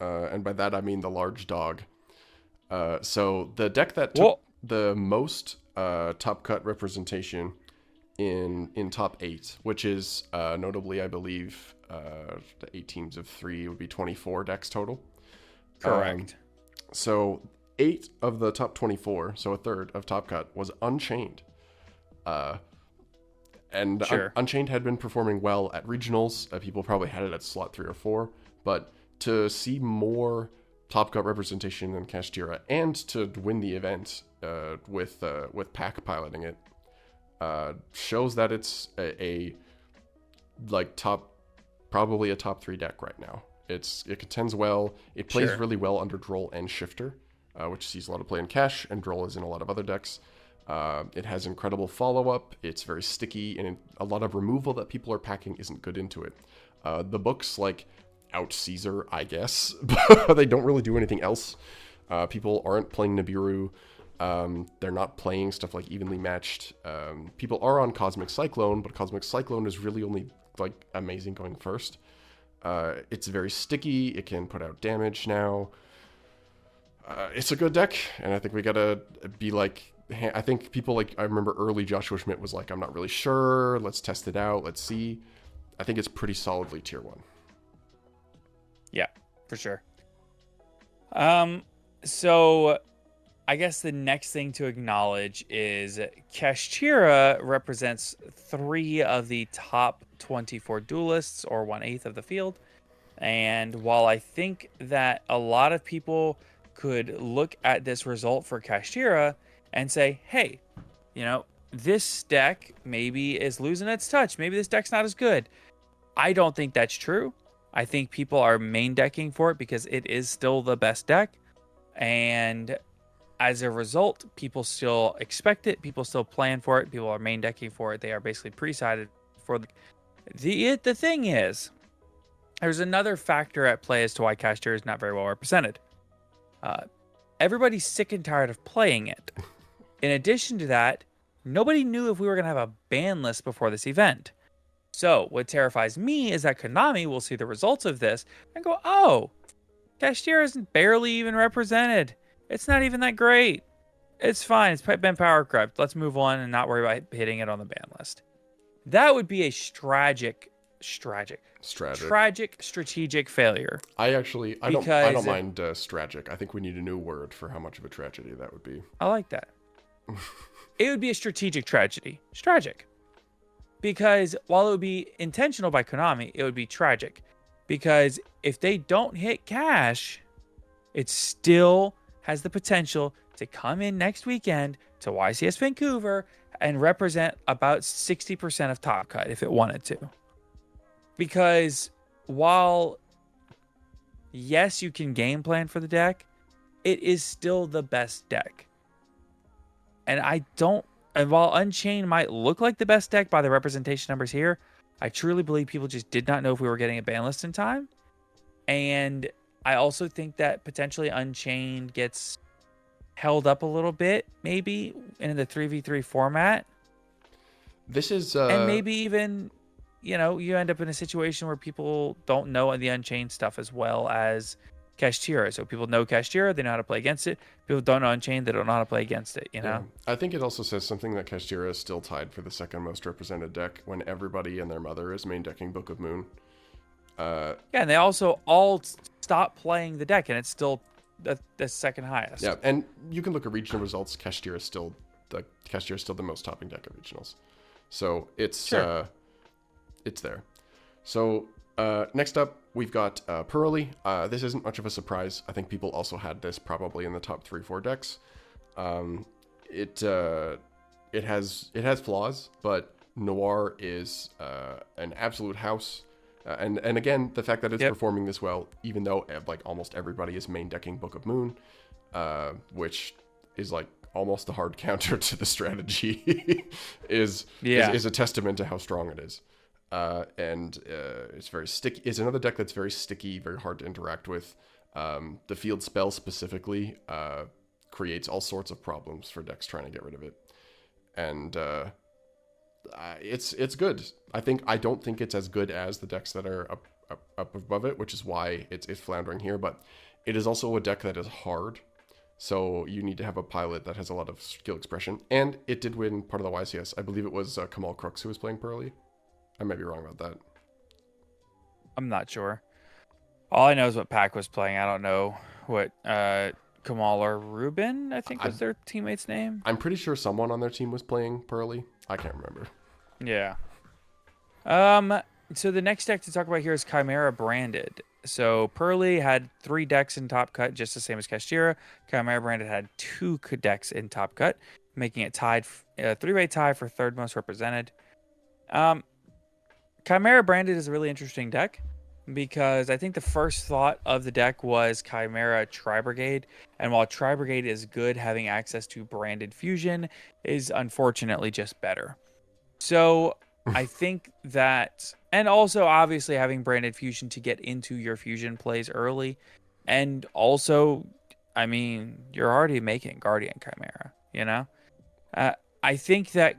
Speaker 3: and by that I mean the large dog. So the deck that took the most top cut representation in top 8, which is notably, I believe, the 8 teams of 3 would be 24 decks total.
Speaker 2: Correct.
Speaker 3: So 8 of the top 24, so a third of top cut, was Unchained. And
Speaker 2: sure.
Speaker 3: Unchained had been performing well at regionals. People probably had it at slot 3 or 4, but to see more top cut representation in Kashtira and to win the event with Pack piloting it shows that it's probably a top 3 deck right now. It contends well. It plays really well under Droll and Shifter, which sees a lot of play in Cash, and Droll is in a lot of other decks. It has incredible follow-up. It's very sticky, and a lot of removal that people are packing isn't good into it. The books, like, out Caesar, I guess, but they don't really do anything else. People aren't playing Nibiru. They're not playing stuff like Evenly Matched. People are on Cosmic Cyclone, but Cosmic Cyclone is really only, like, amazing going first. It's very sticky. It can put out damage now. It's a good deck, and I think we gotta be like... I think people like... I remember early Joshua Schmidt was like, I'm not really sure. Let's test it out. Let's see. I think it's pretty solidly tier 1.
Speaker 2: Yeah, for sure. So I guess the next thing to acknowledge is Kashtira represents 3 of the top 24 duelists, or 1/8 of the field. And while I think that a lot of people could look at this result for Kashtira and say, hey, you know, this deck maybe is losing its touch. Maybe this deck's not as good. I don't think that's true. I think people are main decking for it because it is still the best deck. And as a result, people still expect it. People still plan for it. People are main decking for it. They are basically pre-sided for the thing is, there's another factor at play as to why Kashtira is not very well represented. Everybody's sick and tired of playing it. In addition to that, nobody knew if we were going to have a ban list before this event. So what terrifies me is that Konami will see the results of this and go, oh, Kashtira isn't barely even represented. It's not even that great. It's fine. It's been power crept. Let's move on and not worry about hitting it on the ban list. That would be a tragic strategic failure.
Speaker 3: I don't mind strategic. I think we need a new word for how much of a tragedy that would be.
Speaker 2: I like that. It would be a strategic tragedy. Tragic. Because while it would be intentional by Konami, it would be tragic. Because if they don't hit cash, it still has the potential to come in next weekend to YCS Vancouver and represent about 60% of Top Cut if it wanted to. Because while, yes, you can game plan for the deck, it is still the best deck. And while Unchained might look like the best deck by the representation numbers here, I truly believe people just did not know if we were getting a ban list in time. And I also think that potentially Unchained gets held up a little bit, maybe, in the 3v3 format.
Speaker 3: This is...
Speaker 2: And maybe even, you know, you end up in a situation where people don't know the Unchained stuff as well as Kashtira. So people know Kashtira, they know how to play against it. People don't know Unchained, they don't know how to play against it, you know?
Speaker 3: Yeah. I think it also says something that Kashtira is still tied for the second most represented deck when everybody and their mother is main decking Book of Moon.
Speaker 2: Yeah, and they also all stop playing the deck, and it's still the second highest.
Speaker 3: Yeah, and you can look at regional results. Kashtira is still the most topping deck of regionals. So it's there. So next up, we've got Pearly. This isn't much of a surprise. I think people also had this probably in the top 3-4 decks. It has flaws, but Noir is an absolute house. And again, the fact that it's performing this well, even though like almost everybody is main decking Book of Moon, which is like almost a hard counter to the strategy, is a testament to how strong it is. And it's very sticky. It's another deck that's very sticky, very hard to interact with. The field spell specifically creates all sorts of problems for decks trying to get rid of it. And it's good. I don't think it's as good as the decks that are up above it, which is why it's floundering here. But it is also a deck that is hard. So you need to have a pilot that has a lot of skill expression. And it did win part of the YCS. I believe it was Kamal Crooks who was playing Pearly. I might be wrong about that.
Speaker 2: I'm not sure. All I know is what Pack was playing. I don't know what Kamal or Ruben, I think was their teammate's name.
Speaker 3: I'm pretty sure someone on their team was playing Pearly. I can't remember.
Speaker 2: Yeah. So the next deck to talk about here is Chimera Branded. So Pearly had 3 decks in Top Cut, just the same as Kashtira. Chimera Branded had 2 decks in Top Cut, making it tied, 3-way tie for third most represented. Chimera Branded is a really interesting deck because I think the first thought of the deck was Chimera Tri-Brigade, and while Tri-Brigade is good, having access to branded fusion is unfortunately just better. So I think that, and also obviously having branded fusion to get into your fusion plays early, and also, I mean, you're already making Guardian Chimera, you know? I think that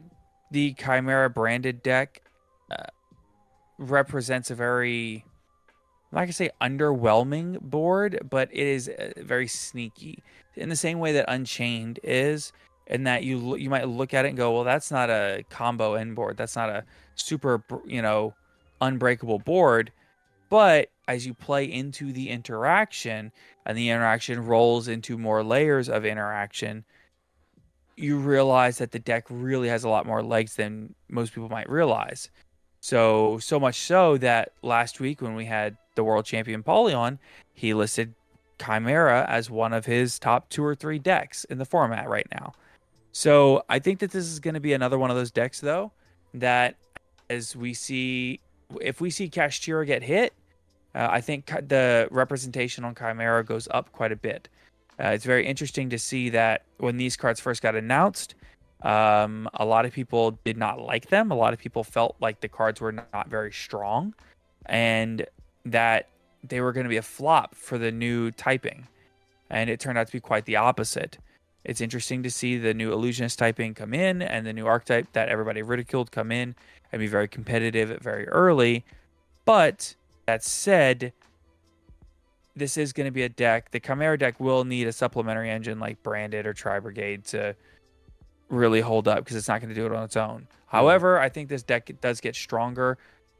Speaker 2: the Chimera branded deck represents a very, I'm not gonna say underwhelming board, but it is very sneaky in the same way that Unchained is, in that you might look at it and go, well, that's not a combo end board, that's not a super unbreakable board. But as you play into the interaction and the interaction rolls into more layers of interaction, you realize that the deck really has a lot more legs than most people might realize. So much so that last week when we had the world champion Paulie on, he listed Chimera as one of his top 2 or 3 decks in the format right now. So I think that this is going to be another one of those decks, though, that if we see Kashtira get hit, I think the representation on Chimera goes up quite a bit. It's very interesting to see that when these cards first got announced, a lot of people did not like them. A lot of people felt like the cards were not very strong and that they were going to be a flop for the new typing. And it turned out to be quite the opposite. It's interesting to see the new illusionist typing come in and the new archetype that everybody ridiculed come in and be very competitive very early. But that said, this is going to be a deck. The Chimera deck will need a supplementary engine like Branded or Tri-Brigade to really hold up because it's not going to do it on its own. However, I think this deck does get stronger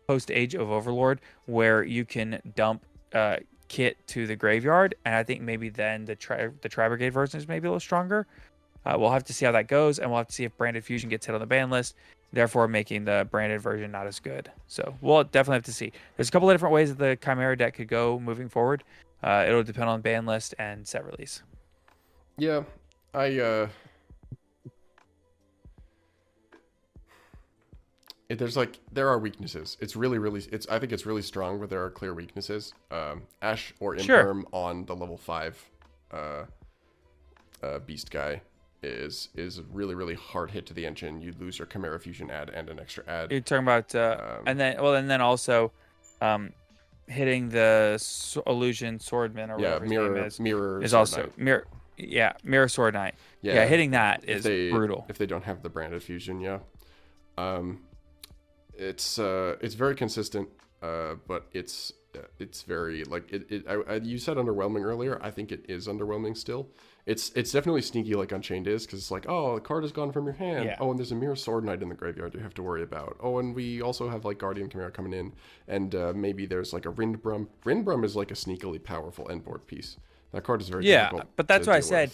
Speaker 2: post Age of Overlord, where you can dump Kit to the graveyard, and I think maybe then the Tri-Brigade version is maybe a little stronger. We'll have to see how that goes, and we'll have to see if Branded Fusion gets hit on the ban list, therefore making the branded version not as good. So we'll definitely have to see. There's a couple of different ways that the Chimera deck could go moving forward. It'll depend on ban list and set release.
Speaker 3: Yeah, there are weaknesses. I think it's really strong, but there are clear weaknesses. Ash or Imperm on the level 5 beast guy is a really, really hard hit to the engine. You lose your Chimera Fusion ad and an extra ad.
Speaker 2: You're talking about and then also hitting the illusion swordman or whatever his name is.
Speaker 3: Mirror
Speaker 2: is
Speaker 3: Sword
Speaker 2: also
Speaker 3: Knight.
Speaker 2: Mirror Sword Knight. Yeah, hitting that is brutal.
Speaker 3: If they don't have the branded fusion, it's very consistent, but it's very you said underwhelming earlier. I think it is underwhelming still. It's definitely sneaky like Unchained is, because it's like, oh, the card is gone from your hand.
Speaker 2: Yeah.
Speaker 3: Oh, and there's a Mirror Sword Knight in the graveyard you have to worry about. Oh, and we also have like Guardian Chimera coming in, and maybe there's like a Rindbrum. Rindbrum is like a sneakily powerful end board piece. That card is very difficult.
Speaker 2: But that's what I said.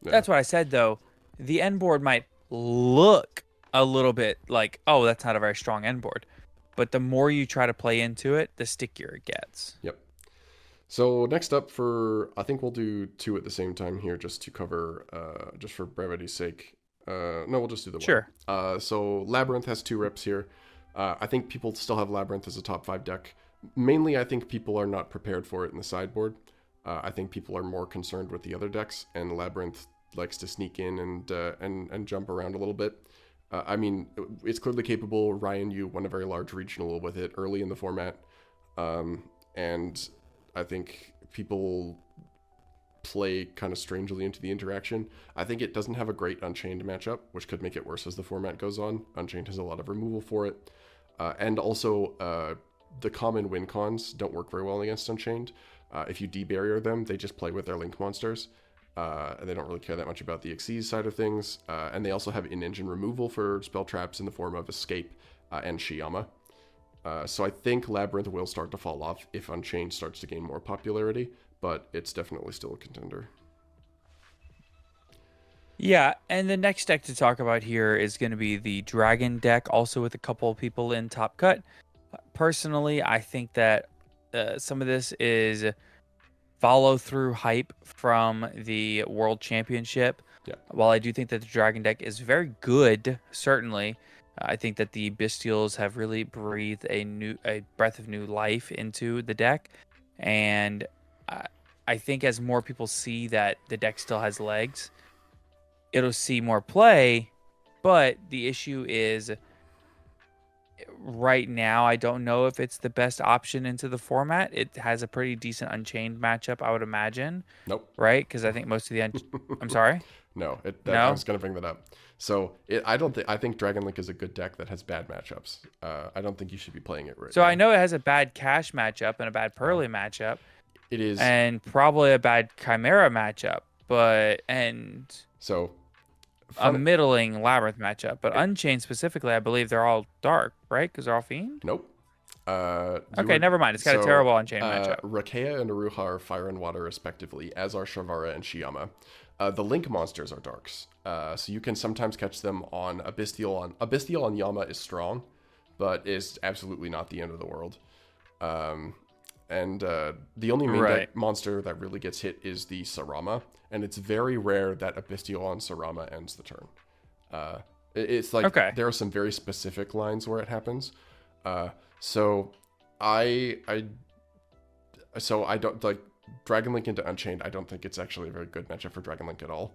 Speaker 2: That's what I said though. The end board might look a little bit like, oh, that's not a very strong end board, but the more you try to play into it, the stickier it gets.
Speaker 3: Yep. So next up, I think we'll do 2 at the same time here, just to cover, just for brevity's sake. No, we'll just do the 1.
Speaker 2: Sure.
Speaker 3: So Labyrinth has 2 reps here. I think people still have Labyrinth as a top 5 deck. Mainly, I think people are not prepared for it in the sideboard. I think people are more concerned with the other decks, and Labyrinth likes to sneak in and jump around a little bit. I mean, it's clearly capable. Ryan Yu won a very large regional with it early in the format. And I think people play kind of strangely into the interaction. I think it doesn't have a great Unchained matchup, which could make it worse as the format goes on. Unchained has a lot of removal for it. And also, the common win cons don't work very well against Unchained. If you debarrier them, they just play with their link monsters. And they don't really care that much about the Xyz side of things. And they also have in-engine removal for spell traps in the form of Escape and Shiyama. So I think Labyrinth will start to fall off if Unchained starts to gain more popularity, but it's definitely still a contender.
Speaker 2: Yeah, and the next deck to talk about here is going to be the Dragon deck, also with a couple of people in Top Cut. Personally, I think that some of this is follow-through hype from the World Championship.
Speaker 3: Yeah.
Speaker 2: While I do think that the Dragon deck is very good, certainly, I think that the Bestials have really breathed a breath of new life into the deck, and I think as more people see that the deck still has legs, it'll see more play. But the issue is, right now, I don't know if it's the best option into the format. It has a pretty decent Unchained matchup, I would imagine.
Speaker 3: Nope.
Speaker 2: Right? Because I think most of the I'm sorry?
Speaker 3: No,
Speaker 2: No?
Speaker 3: I was going to bring that up. So I think Dragon Link is a good deck that has bad matchups. I don't think you should be playing it right
Speaker 2: So
Speaker 3: now.
Speaker 2: I know it has a bad Cash matchup and a bad Pearly matchup.
Speaker 3: It is.
Speaker 2: And probably a bad Chimera matchup,
Speaker 3: So
Speaker 2: a middling Labyrinth matchup. But Unchained specifically, I believe they're all dark, right? Because they're all Fiend?
Speaker 3: Nope.
Speaker 2: Okay, never mind. It's got a terrible Unchained matchup.
Speaker 3: Rakea and Aruha are fire and water respectively, as are Shavara and Shiyama. The Link monsters are darks, so you can sometimes catch them on a Bestial. A Bestial on Yama is strong, but is absolutely not the end of the world. And the only main deck monster that really gets hit is the Sarama, and it's very rare that a Bestial on Sarama ends the turn. It's like there are some very specific lines where it happens. So I don't like Dragon Link into Unchained. I don't think it's actually a very good matchup for Dragon Link at all.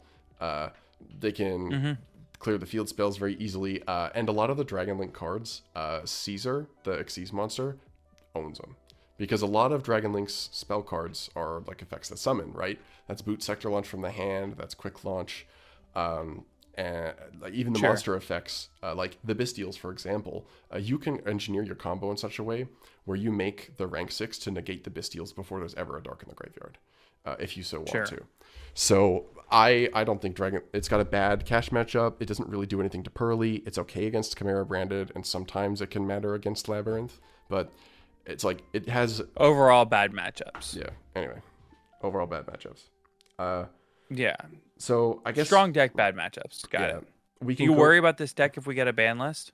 Speaker 3: They can clear the field spells very easily, and a lot of the Dragon Link cards, Caesar, the Xyz monster, owns them. Because a lot of Dragon Link's spell cards are like effects that summon, right? That's Boot Sector Launch from the hand, that's Quick Launch, and like even the monster effects, like the Bestials, for example, you can engineer your combo in such a way where you make the rank 6 to negate the Bestials before there's ever a Dark in the Graveyard, if you so want to. So I don't think it's got a bad Cash matchup. It doesn't really do anything to Pearly. It's okay against Chimera Branded, and sometimes it can matter against Labyrinth, but it's like it has
Speaker 2: overall bad matchups.
Speaker 3: Yeah. Anyway, overall bad matchups.
Speaker 2: Yeah.
Speaker 3: So I guess
Speaker 2: strong deck, bad matchups. Got it. Do you worry about this deck if we get a ban list?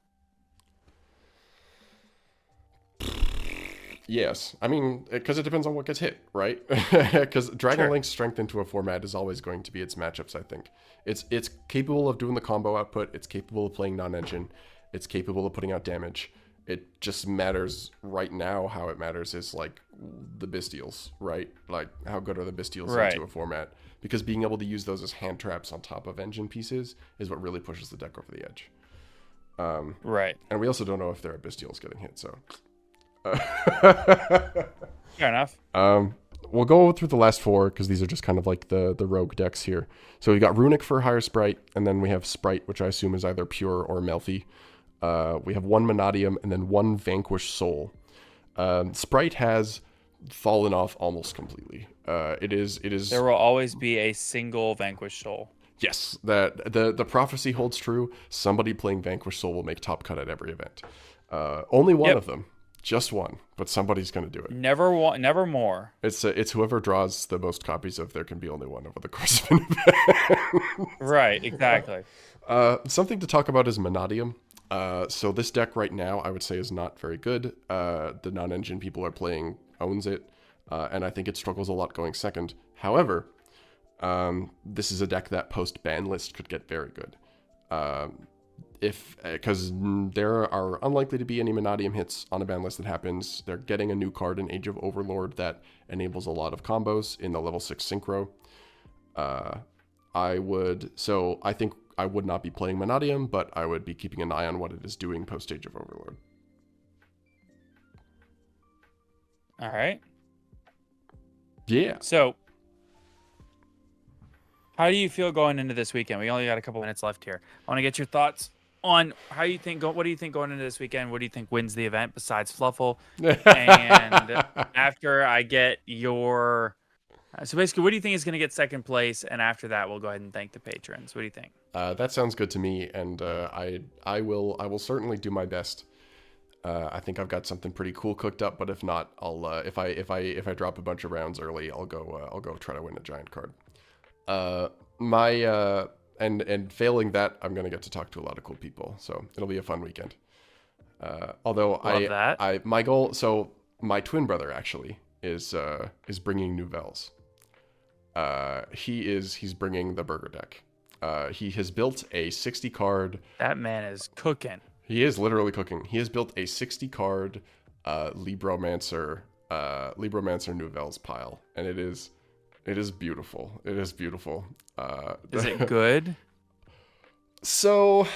Speaker 3: Yes. I mean, because it depends on what gets hit, right? Because Dragon Link's strength into a format is always going to be its matchups, I think. It's capable of doing the combo output. It's capable of playing non-engine. It's capable of putting out damage. It just matters right now. How it matters is like the Bestials, right? Like how good are the Bestials into a format? Because being able to use those as hand traps on top of engine pieces is what really pushes the deck over the edge. And we also don't know if there are Bestials getting hit, so.
Speaker 2: Fair enough.
Speaker 3: We'll go through the last four because these are just kind of like the rogue decks here. So we've got Runic for higher Sprite, and then we have Sprite, which I assume is either Pure or Melfi. We have one Monadium and then one Vanquished Soul. Sprite has fallen off almost completely. It is. There
Speaker 2: will always be a single Vanquished Soul.
Speaker 3: Yes, that the prophecy holds true. Somebody playing Vanquished Soul will make top cut at every event. Only one of them, just one, but somebody's going to do it.
Speaker 2: Never more.
Speaker 3: It's whoever draws the most copies of There Can Be Only One over the course of an event.
Speaker 2: Right, exactly.
Speaker 3: Something to talk about is Monadium. So this deck right now, I would say, is not very good. The non-engine people are playing owns it, and I think it struggles a lot going second. However, this is a deck that post-ban list could get very good. Because there are unlikely to be any Monadium hits on a ban list that happens. They're getting a new card in Age of Overlord that enables a lot of combos in the level 6 synchro. I think I would not be playing Monadium, but I would be keeping an eye on what it is doing post Age of Overlord.
Speaker 2: All right.
Speaker 3: Yeah.
Speaker 2: So, how do you feel going into this weekend? We only got a couple minutes left here. I want to get your thoughts on how you think. What do you think going into this weekend? What do you think wins the event besides Fluffle? And after I get your, so basically, what do you think is going to get second place? And after that, we'll go ahead and thank the patrons. What do you think?
Speaker 3: That sounds good to me, and I will certainly do my best. I think I've got something pretty cool cooked up, but if not, I'll if I drop a bunch of rounds early, I'll go try to win a giant card. And failing that, I'm gonna get to talk to a lot of cool people, so it'll be a fun weekend. Although my goal, so my twin brother actually is bringing Nouvelles. He's bringing the burger deck. He has built a 60 card.
Speaker 2: That man is cooking.
Speaker 3: He is literally cooking. He has built a 60 card Libromancer Nouvelles pile, and it is beautiful. It is beautiful.
Speaker 2: Is it good?
Speaker 3: So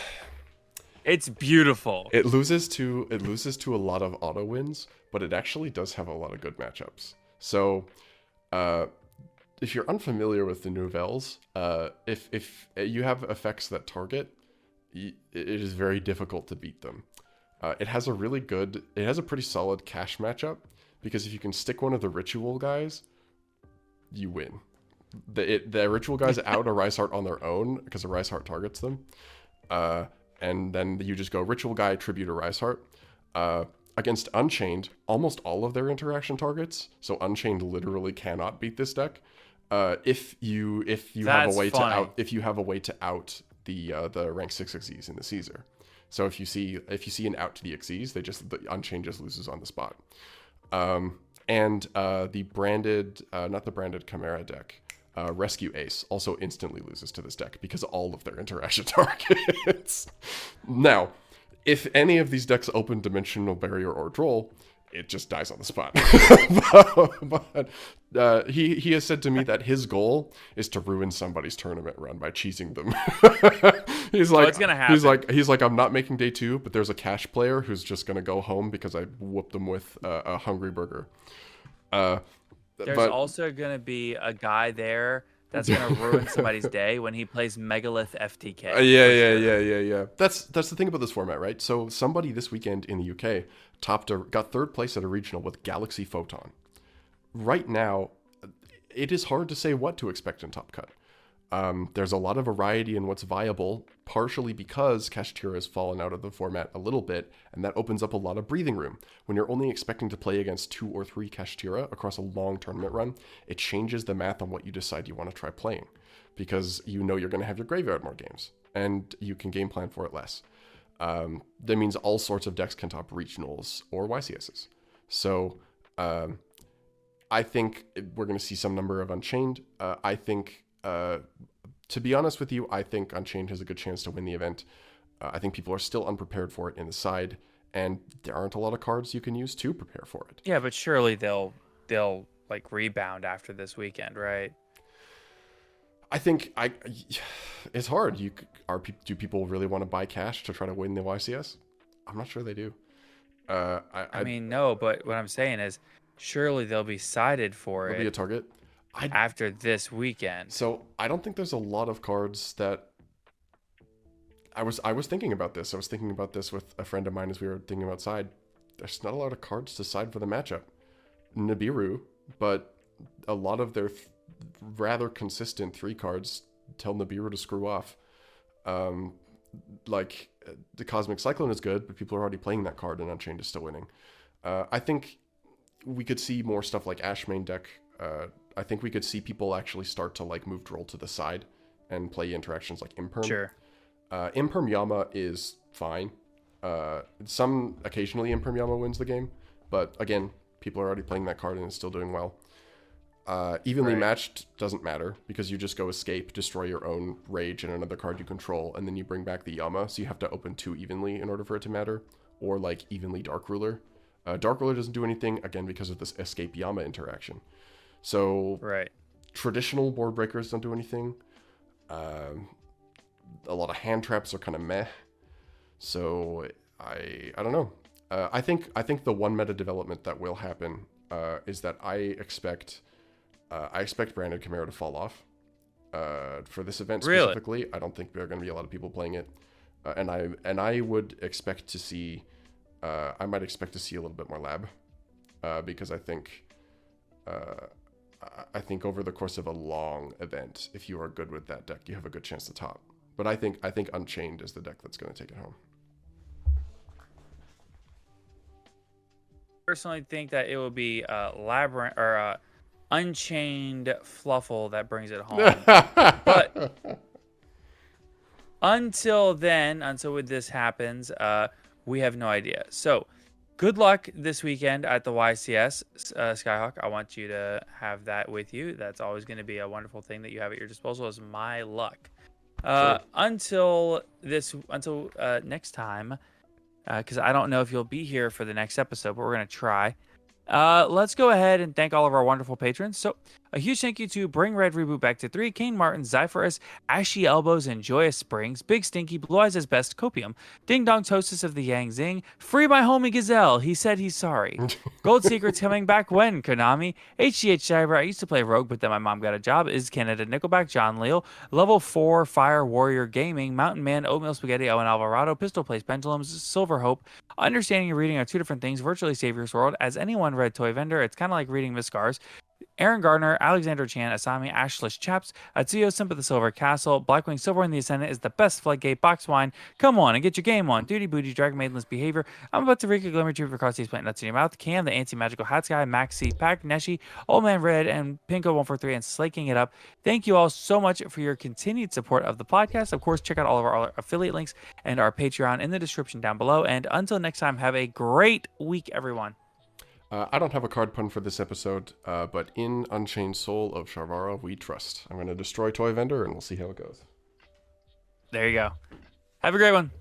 Speaker 2: it's beautiful.
Speaker 3: It loses to a lot of auto wins, but it actually does have a lot of good matchups. So if you're unfamiliar with the Nouvelles, if you have effects that target, it is very difficult to beat them. It has a pretty solid cash matchup, because if you can stick one of the ritual guys, you win. The ritual guys out a Rise Heart on their own, because a Rise Heart targets them. And then you just go ritual guy, tribute a Rise Heart. Against Unchained, almost all of their interaction targets, so Unchained literally cannot beat this deck. If you have a way to out the rank 6 Xyz in the Caesar. So if you see an out to the Xyz, the Unchained just loses on the spot. And the branded, not the branded Chimera deck, Rescue Ace also instantly loses to this deck because of all of their interaction targets. Now, if any of these decks open Dimensional Barrier or Droll, it just dies on the spot. but he has said to me that his goal is to ruin somebody's tournament run by cheesing them. He's like,
Speaker 2: it's gonna happen.
Speaker 3: He's like, I'm not making day 2, but there's a cash player who's just gonna go home because I whooped them with a hungry burger.
Speaker 2: There's also gonna be a guy there that's gonna ruin somebody's day when he plays Megalith FTK.
Speaker 3: Yeah. That's the thing about this format, right? So somebody this weekend in the UK got 3rd place at a regional with Galaxy Photon. Right now, it is hard to say what to expect in Top Cut. There's a lot of variety in what's viable, partially because Kashtira has fallen out of the format a little bit, and that opens up a lot of breathing room. When you're only expecting to play against 2 or 3 Kashtira across a long tournament run, it changes the math on what you decide you want to try playing, because you know you're going to have your graveyard more games, and you can game plan for it less. That means all sorts of decks can top regionals or YCSs. So I think we're going to see some number of Unchained. I think, to be honest with you, I think Unchained has a good chance to win the event. I think people are still unprepared for it in the side, and there aren't a lot of cards you can use to prepare for it.
Speaker 2: Yeah, but surely they'll like rebound after this weekend, right?
Speaker 3: I think it's hard. Do people really want to buy cash to try to win the YCS? I'm not sure they do.
Speaker 2: I mean, no, but what I'm saying is, surely they'll be sided for it.
Speaker 3: Be a target
Speaker 2: after this weekend.
Speaker 3: So I don't think there's a lot of cards that. I was thinking about this. I was thinking about this with a friend of mine as we were thinking about side. There's not a lot of cards to side for the matchup. Nibiru, but a lot of their rather consistent 3 cards tell Nibiru to screw off. Like the Cosmic Cyclone is good, but people are already playing that card, and Unchained is still winning. I think we could see more stuff like Ashmane deck. I think we could see people actually start to like move Droll to the side and play interactions like Imperm.
Speaker 2: Sure.
Speaker 3: Imperm Yama is fine. Occasionally Imperm Yama wins the game, but again, people are already playing that card and it's still doing well. Evenly matched doesn't matter, because you just go escape, destroy your own rage and another card you control, and then you bring back the Yama, so you have to open 2 evenly in order for it to matter, or like evenly Dark Ruler. Dark Ruler doesn't do anything, again, because of this escape Yama interaction. So traditional board breakers don't do anything. A lot of hand traps are kind of meh. So I don't know. I think the one meta development that will happen is that I expect Branded Chimera to fall off for this event specifically. I don't think there are going to be a lot of people playing it, and I would expect to see. I might expect to see a little bit more lab, because I think over the course of a long event, if you are good with that deck, you have a good chance to top. But I think Unchained is the deck that's going to take it home.
Speaker 2: Personally think that it will be Labyrinth or Unchained Fluffle that brings it home. But until this happens, we have no idea. So good luck this weekend at the YCS, Skyhawk. I want you to have that with you. That's always going to be a wonderful thing that you have at your disposal, is my luck. Until next time, because I don't know if you'll be here for the next episode, but we're going to try. Let's go ahead and thank all of our wonderful patrons. So, a huge thank you to Bring Red Reboot Back to 3, Kane Martin, Zyphorus, Ashy Elbows, and Joyous Springs, Big Stinky, Blue Eyes as Best, Copium, Ding Dong Hostess of the Yang Zing, Free My Homie Gazelle, he said he's sorry. Gold Secrets coming back when, Konami, HGH Cyber, I used to play Rogue, but then my mom got a job, Is Canada Nickelback, John Leal, Level 4, Fire Warrior Gaming, Mountain Man, Oatmeal Spaghetti, Owen Alvarado, Pistol Place Pendulums, Silver Hope, Understanding and Reading are two different things, Virtually Savior's World, as anyone read Toy Vendor, it's kind of like reading Miss Scars. Aaron Gardner, Alexander Chan, Asami, Ashlish Chaps, Atsuyo, Simp of the Silver Castle, Blackwing Silver in the Ascendant is the best Floodgate box wine. Come on and get your game on. Duty Booty, Dragon Maidenless Behavior. I'm about to reek a Glimmer Trooper across these plant nuts in your mouth. Cam, the Anti-Magical Hat Guy, Maxi, Pack, Neshi, Old Man Red, and Pinko143 and Slaking It Up. Thank you all so much for your continued support of the podcast. Of course, check out all of our affiliate links and our Patreon in the description down below. And until next time, have a great week, everyone.
Speaker 3: I don't have a card pun for this episode, but in Unchained Soul of Sharvara, we trust. I'm going to destroy Toy Vendor, and we'll see how it goes.
Speaker 2: There you go. Have a great one.